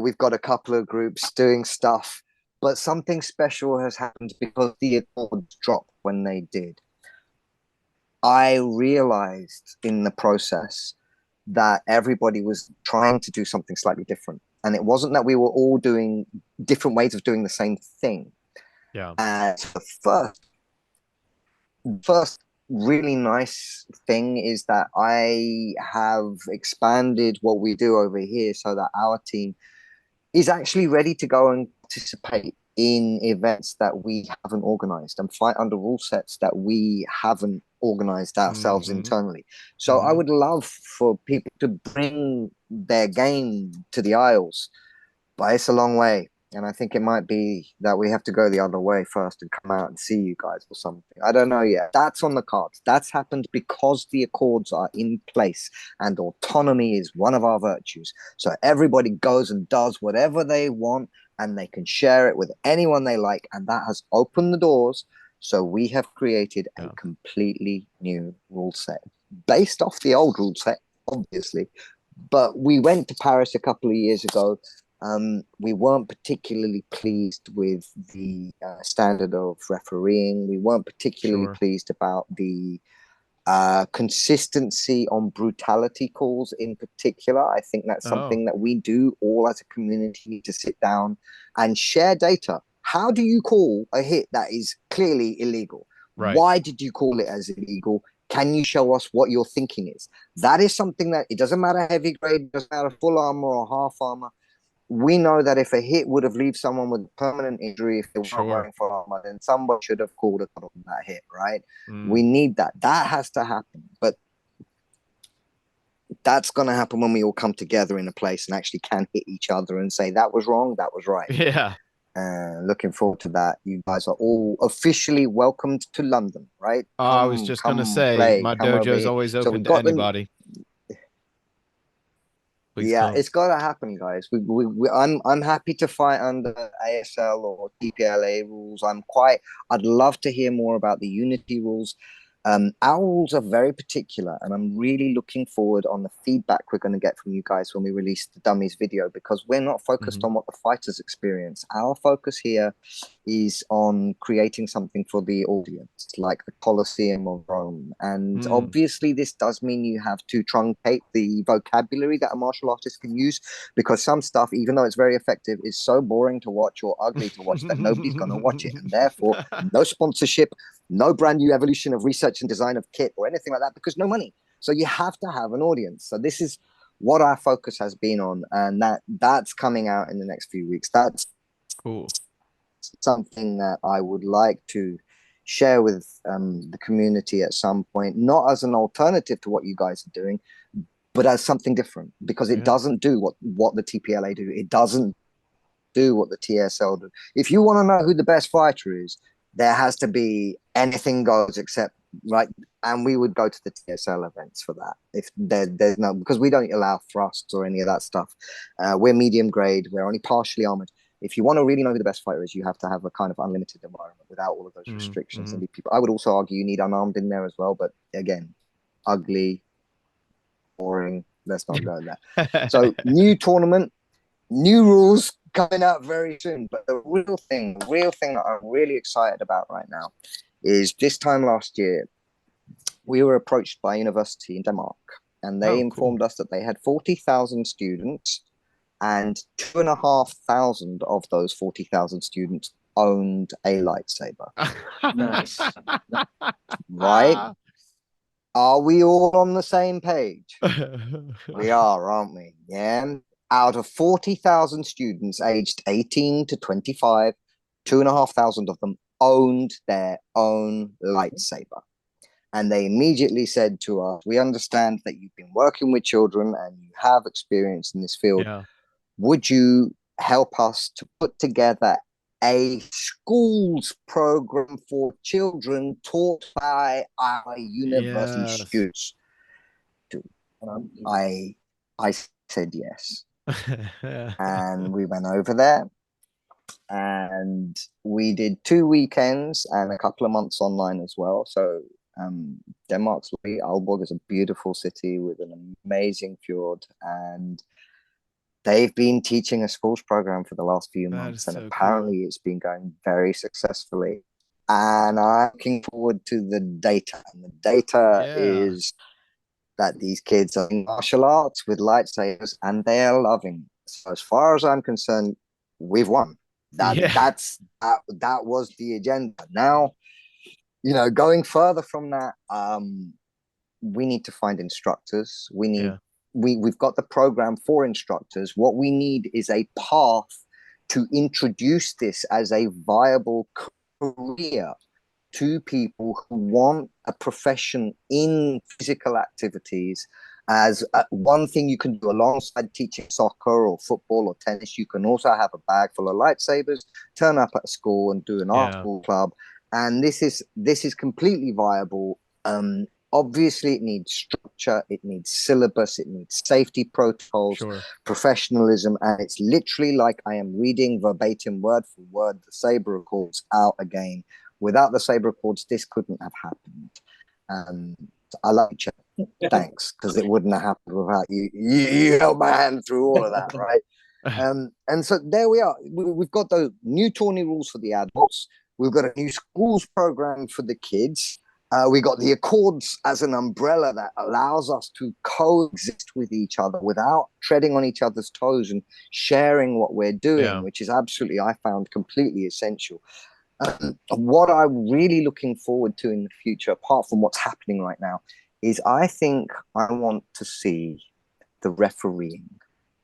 We've got a couple of groups doing stuff, but something special has happened because the Accords dropped when they did. I realized in the process that everybody was trying to do something slightly different, and it wasn't that we were all doing different ways of doing the same thing. Yeah. So the first really nice thing is that I have expanded what we do over here so that our team is actually ready to go and participate in events that we haven't organized and fight under rule sets that we haven't organized ourselves internally. So I would love for people to bring their game to the Isles, but it's a long way. And I think it might be that we have to go the other way first and come out and see you guys or something. I don't know yet. That's on the cards. That's happened because the Accords are in place and autonomy is one of our virtues. So everybody goes and does whatever they want and they can share it with anyone they like. And that has opened the doors. So we have created a completely new rule set based off the old rule set, obviously. But we went to Paris a couple of years ago. We weren't particularly pleased with the standard of refereeing. We weren't particularly pleased about the consistency on brutality calls in particular. I think that's something that we do all as a community need to sit down and share data. How do you call a hit that is clearly illegal? Right. Why did you call it as illegal? Can you show us what your thinking is? That is something that it doesn't matter heavy grade, it doesn't matter full armor or half armor. We know that if a hit would have left someone with permanent injury, if they weren't wearing full armor, then someone should have called a cut on that hit, right? We need that. That has to happen. But that's going to happen when we all come together in a place and actually can hit each other and say, that was wrong, that was right. Yeah. Looking forward to that. You guys are all officially welcomed to London, right? I was just going to say, my dojo is always open to anybody. Please come. It's got to happen, guys. I'm happy to fight under ASL or TPLA rules. I'd love to hear more about the Unity rules. Our rules are very particular, and I'm really looking forward on the feedback we're going to get from you guys when we release the dummies video, because we're not focused on what the fighters experience. Our focus here is on creating something for the audience, like the Colosseum of Rome. And obviously this does mean you have to truncate the vocabulary that a martial artist can use, because some stuff, even though it's very effective, is so boring to watch or ugly to watch that nobody's going to watch it. And therefore, no sponsorship, no brand new evolution of research and design of kit or anything like that, because no money. So you have to have an audience. So this is what our focus has been on, and that's coming out in the next few weeks. That's cool. Something that I would like to share with the community at some point, not as an alternative to what you guys are doing, but as something different, because it doesn't do what the TPLA do. It doesn't do what the TSL do. If you want to know who the best fighter is, there has to be anything goes except, right? And we would go to the TSL events for that. If there's no, because we don't allow thrusts or any of that stuff. We're medium grade. We're only partially armored. If you want to really know who the best fighter is, you have to have a kind of unlimited environment without all of those restrictions. And people, I would also argue you need unarmed in there as well. But again, ugly, boring. Let's not go there. So new tournament, new rules coming out very soon. But the real thing that I'm really excited about right now is this time last year, we were approached by a university in Denmark, and they informed us that they had 40,000 students, and 2,500 of those 40,000 students owned a lightsaber. Nice. Right? Are we all on the same page? We are, aren't we? Yeah. Out of 40,000 students aged 18 to 25, 2,500 of them owned their own lightsaber. And they immediately said to us, we understand that you've been working with children and you have experience in this field. Yeah. Would you help us to put together a schools program for children taught by our university students? I said yes. And we went over there and we did 2 weekends and a couple of months online as well. So Denmark's Aalborg is a beautiful city with an amazing fjord, and they've been teaching a schools program for the last few months, and apparently it's been going very successfully. And I'm looking forward to the data. And the data is that these kids are in martial arts with lightsabers, and they are loving it. So as far as I'm concerned, we've won. That was the agenda. Now, you know, going further from that, we need to find instructors. We need we've got the program for instructors. What we need is a path to introduce this as a viable career to people who want a profession in physical activities. As one thing you can do alongside teaching soccer or football or tennis, you can also have a bag full of lightsabers, turn up at school and do an art school club. And this is completely viable. Obviously, it needs structure, it needs syllabus, it needs safety protocols, professionalism, and it's literally like I am reading verbatim, word for word, the Saber Accords out again. Without the Saber Accords, this couldn't have happened. I love you, thanks, because it wouldn't have happened without you. You held my hand through all of that, right? And so there we are. We've got those new tourney rules for the adults. We've got a new schools program for the kids. We got the Accords as an umbrella that allows us to coexist with each other without treading on each other's toes and sharing what we're doing, which is absolutely, I found, completely essential. What I'm really looking forward to in the future, apart from what's happening right now, is I think I want to see the refereeing.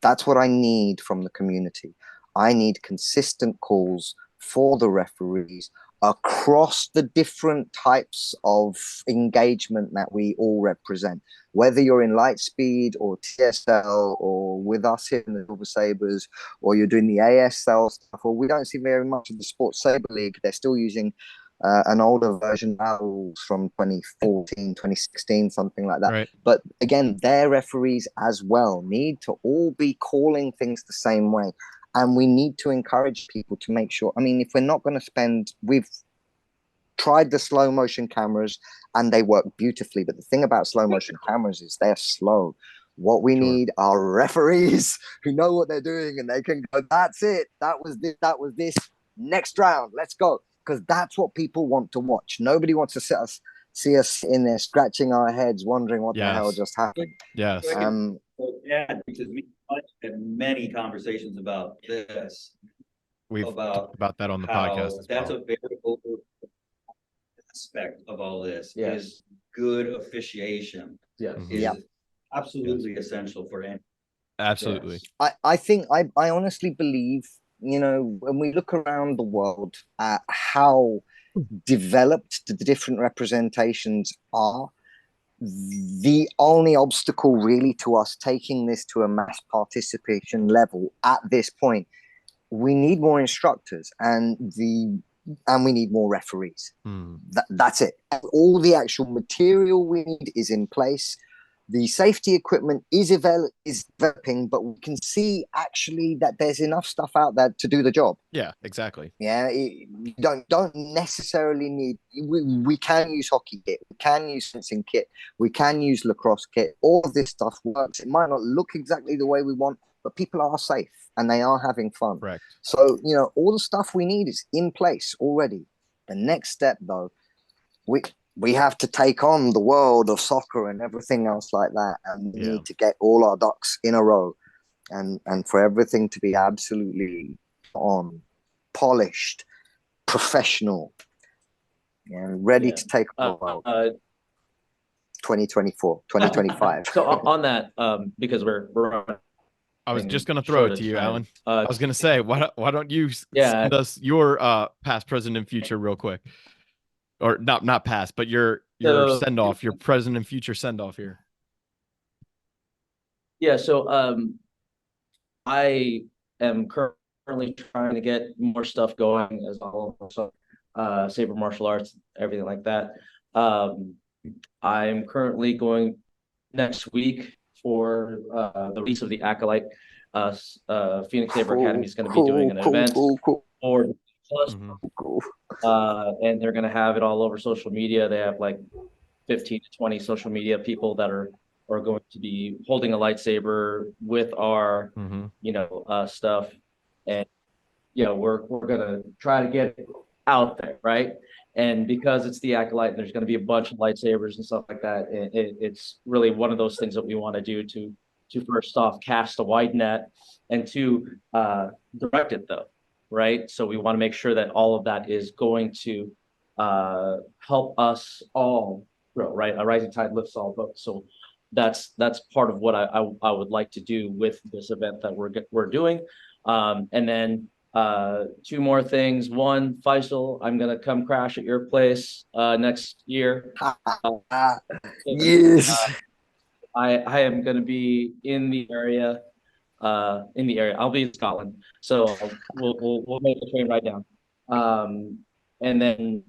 That's what I need from the community. I need consistent calls for the referees across the different types of engagement that we all represent, whether you're in Lightspeed or TSL or with us here in the Silver Sabers, or you're doing the ASL stuff, or we don't see very much of the Sports Saber League. They're still using an older version of rules from 2014, 2016, something like that. Right. But again, their referees as well need to all be calling things the same way. And we need to encourage people to make sure, I mean, if we're not going to spend, we've tried the slow motion cameras and they work beautifully. But the thing about slow motion cameras is they're slow. What we need are referees who know what they're doing, and they can go, that's it. That was this. Next round, let's go. Because that's what people want to watch. Nobody wants to see us in there scratching our heads, wondering what the hell just happened. Yes. Because we had many conversations about this. We've talked about that on the podcast as well. That's a very over aspect of all this is good officiation. Is absolutely essential for any. Absolutely. I think I honestly believe, you know, when we look around the world at how developed the different representations are, the only obstacle really to us taking this to a mass participation level at this point, we need more instructors and we need more referees. That's it. All the actual material we need is in place. The safety equipment is developing, but we can see actually that there's enough stuff out there to do the job. Yeah, exactly. Yeah, you don't necessarily need. We can use hockey kit, we can use fencing kit, we can use lacrosse kit. All of this stuff works. It might not look exactly the way we want, but people are safe and they are having fun. Correct. So all the stuff we need is in place already. The next step, though, we have to take on the world of soccer and everything else like that, and we need to get all our ducks in a row, and for everything to be absolutely on, polished, professional, and ready to take on 2024, 2025. So on that, because we're I was just going to throw it to you, Alan. I was going to say, why don't you send us your past, present, and future real quick? Or not past, but your send off, your present and future send off here. Yeah, so I am currently trying to get more stuff going as all of Saber martial arts, everything like that. I'm currently going next week for the release of the Acolyte. Phoenix Saber Academy is going to be doing an event for and they're going to have it all over social media. They have like 15 to 20 social media people that are going to be holding a lightsaber with our stuff, and we're going to try to get it out there, right? And because it's the Acolyte and there's going to be a bunch of lightsabers and stuff like that, it's really one of those things that we want to do to first off cast a wide net, and to direct it though, right? So we want to make sure that all of that is going to help us all grow, right? A rising tide lifts all boats. So that's part of what I would like to do with this event that we're doing. And then two more things. One, Faisal, I'm gonna come crash at your place next year. Yes. I am gonna be in the area. I'll be in Scotland, so we'll make the train ride down, and then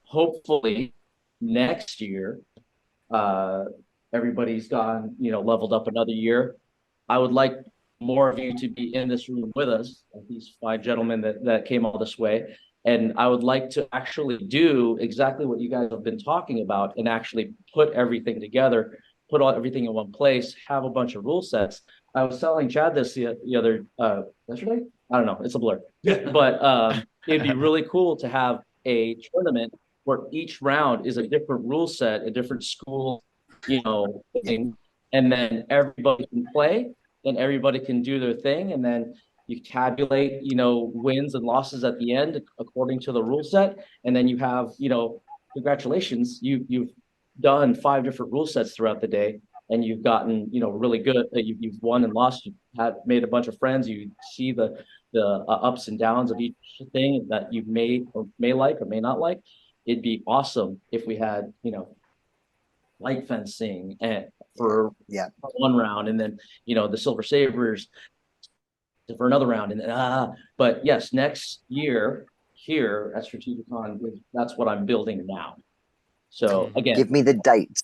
hopefully next year, everybody's gone, leveled up another year. I would like more of you to be in this room with us, like these five gentlemen that came all this way, and I would like to actually do exactly what you guys have been talking about, and actually put everything together, put everything in one place, have a bunch of rule sets. I was telling Chad this the other yesterday. I don't know, it's a blur. But it'd be really cool to have a tournament where each round is a different rule set, a different school, thing, and then everybody can play, and everybody can do their thing, and then you tabulate, wins and losses at the end according to the rule set, and then you have, congratulations, you've done 5 different rule sets throughout the day, and you've gotten, really good. You've won and lost. You've made a bunch of friends. You see the ups and downs of each thing that you may like or may not like. It'd be awesome if we had, light fencing and for one round, and then the Silver Sabers for another round, and but yes, next year here at Strategicon, that's what I'm building now. So again, give me the dates.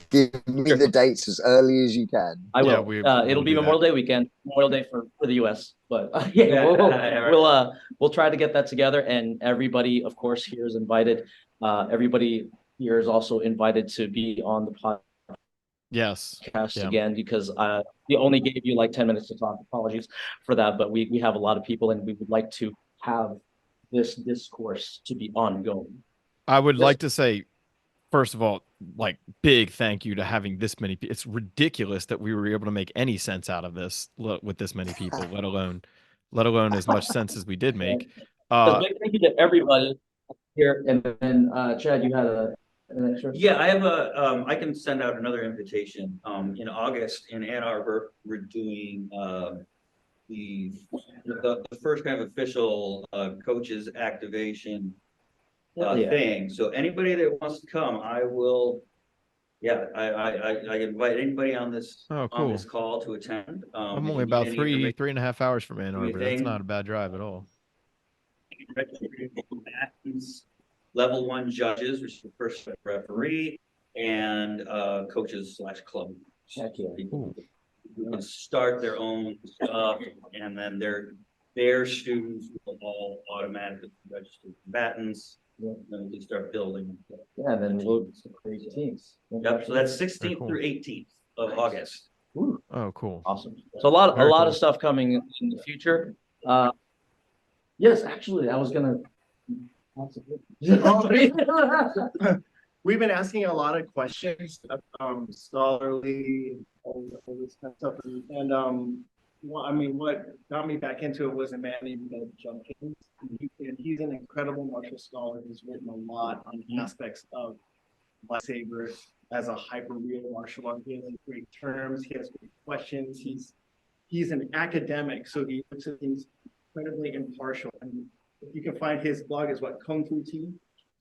Give me the dates as early as you can. I will. It'll be Memorial Day weekend, Memorial Day for the US. But we'll try to get that together, and everybody, of course, here is invited. Everybody here is also invited to be on the podcast. Yes. Again, because we only gave you like 10 minutes to talk. Apologies for that, but we have a lot of people, and we would like to have this discourse to be ongoing. I would like to say, first of all, like, big thank you to having this many people. It's ridiculous that we were able to make any sense out of this with this many people, let alone as much sense as we did make. Big thank you to everybody here. And then Chad, you had an extra? Yeah, I have I can send out another invitation. In August in Ann Arbor, we're doing the first kind of official coaches activation Yeah. thing. So anybody that wants to come, I will. Yeah, I invite anybody on this on this call to attend. I'm if only you need about any three information, and a half hours from Ann Arbor. That's anything, not a bad drive at all. Level 1 judges, which is the first referee, and coaches / club. Heck yeah. People who can start their own stuff, and then their students will all automatically register combatants. Yeah. Then we can start building. Yeah, and then we'll create teams. Yep. So that's 16th cool. through 18th of August. Ooh, Oh, cool. awesome. So a lot Very of cool. stuff coming in the future. Yes, actually, I was gonna. We've been asking a lot of questions, scholarly, all this kind of stuff, and well, I mean, what got me back into it was a man named Doug Junkins, and he's an incredible martial scholar who's written a lot on aspects of lightsaber as a hyper-real martial art. He has great terms, he has great questions. He's an academic, so he looks at things incredibly impartial. And if you can find his blog is what, Kung Fu Tea?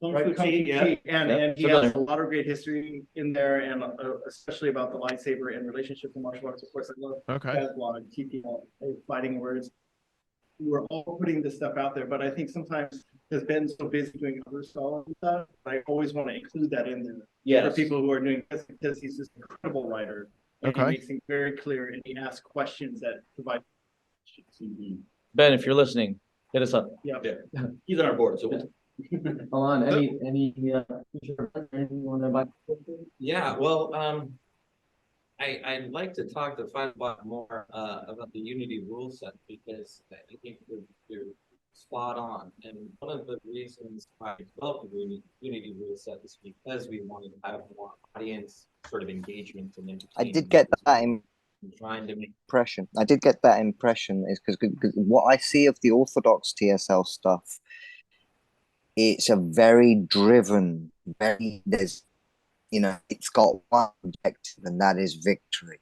Right, yeah. And he has a lot of great history in there, and especially about the lightsaber and relationship to martial arts. Of course, I love that blog, TPL, Fighting Words. We're all putting this stuff out there, but I think sometimes has been so busy doing other scholarly stuff, I always want to include that in there for people who are doing this, because he's this incredible writer, and he makes things very clear, and he asks questions that provide. Ben, if you're listening, hit us up. Yeah, he's on our board, so. Hold on. Anything you want to invite? Yeah, well, I'd like to talk to Five Block more about the Unity rule set, because I think you're spot on. And one of the reasons why I developed the Unity rule set is because we wanted to have more audience sort of engagement and entertainment. I did get that impression. I did get that impression is because what I see of the Orthodox TSL stuff, it's a very driven, there's, it's got one objective, and that is victory.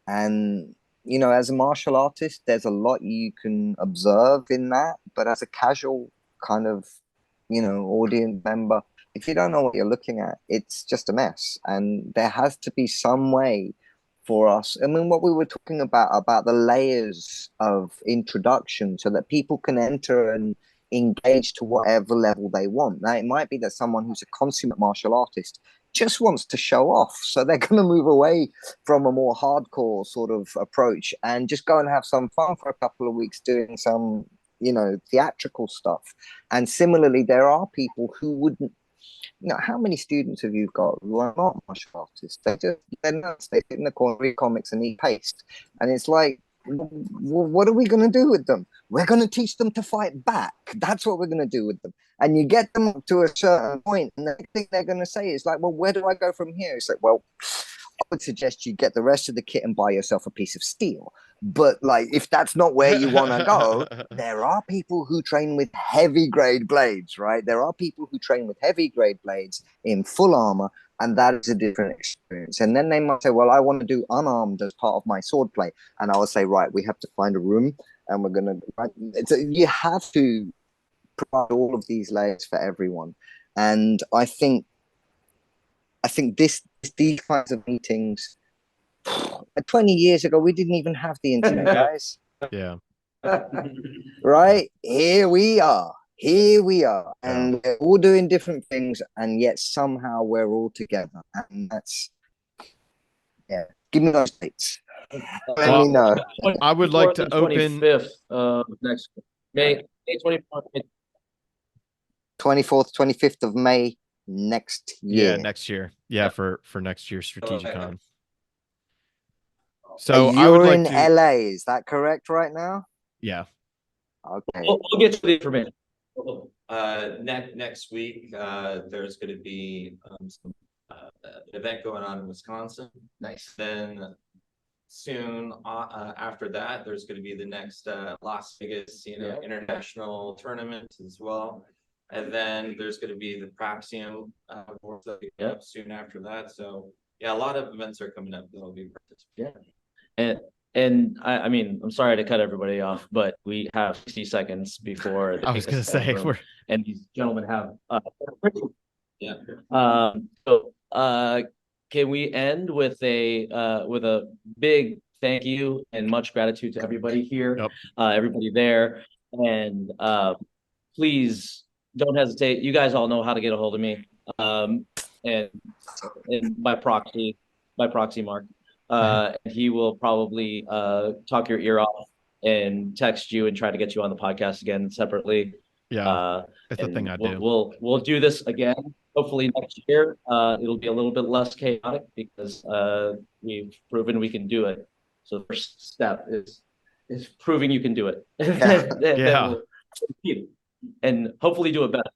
And, as a martial artist, there's a lot you can observe in that, but as a casual kind of, audience member, if you don't know what you're looking at, it's just a mess. And there has to be some way for us. I mean, what we were talking about the layers of introduction so that people can enter and engage to whatever level they want. Now, it might be that someone who's a consummate martial artist just wants to show off. So they're going to move away from a more hardcore sort of approach and just go and have some fun for a couple of weeks doing some, theatrical stuff. And similarly, there are people who wouldn't, how many students have you got who are not martial artists? They're nuts. They sit in the corner, read comics and eat paste. And it's like, what are we going to do with them? We're going to teach them to fight back. That's what we're going to do with them. And you get them up to a certain point, and the thing they're going to say is like, well, where do I go from here? It's like, well, I would suggest you get the rest of the kit and buy yourself a piece of steel. But like, if that's not where you want to go, there are people who train with heavy grade blades, right? There are people who train with heavy grade blades in full armor, and that is a different experience. And then they might say, well, I want to do unarmed as part of my sword play. And I will say, right, we have to find a room, and we're going to, you have to provide all of these layers for everyone. And I think these kinds of meetings, 20 years ago, we didn't even have the internet, guys. Yeah. Right? Here we are. And we're all doing different things, and yet somehow we're all together. And that's, give me those dates. Let me know. I would like to open 25th next May 24th. 24th, 25th of May next year. Yeah, next year. Yeah, for next year's Strategicon. So you're in LA, is that correct right now? Yeah. Okay. We'll get to the information. Next week, there's going to be some event going on in Wisconsin. Nice. Then soon after that, there's going to be the next Las Vegas, international tournament as well. And then there's going to be the Praxium soon after that. So yeah, a lot of events are coming up that'll be participating. And And I mean, I'm sorry to cut everybody off, but we have 60 seconds before I was going to say, and these gentlemen have yeah. So can we end with a big thank you and much gratitude to everybody here, yep. Everybody there, and please don't hesitate. You guys all know how to get a hold of me, and by proxy, Mark. And he will probably talk your ear off and text you and try to get you on the podcast again separately. Yeah, it's the thing I do. We'll do this again. Hopefully next year, it'll be a little bit less chaotic because we've proven we can do it. So the first step is proving you can do it. Yeah. And hopefully do it better.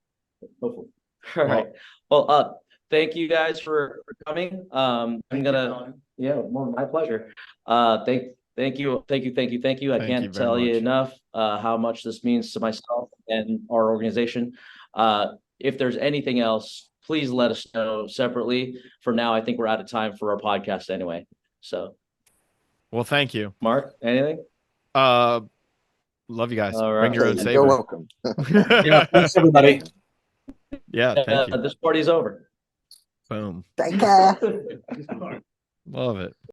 Hopefully. All right. Well, thank you guys for coming. I'm gonna, my pleasure. Thank you. I can't tell you enough how much this means to myself and our organization. If there's anything else, please let us know separately. For now, I think we're out of time for our podcast anyway. So, well, thank you, Mark. Anything? Love you guys. All right. Bring your own Saber. You're welcome. Yeah, thanks everybody. Yeah, thank you. This party's over. Boom. Take care. Love it.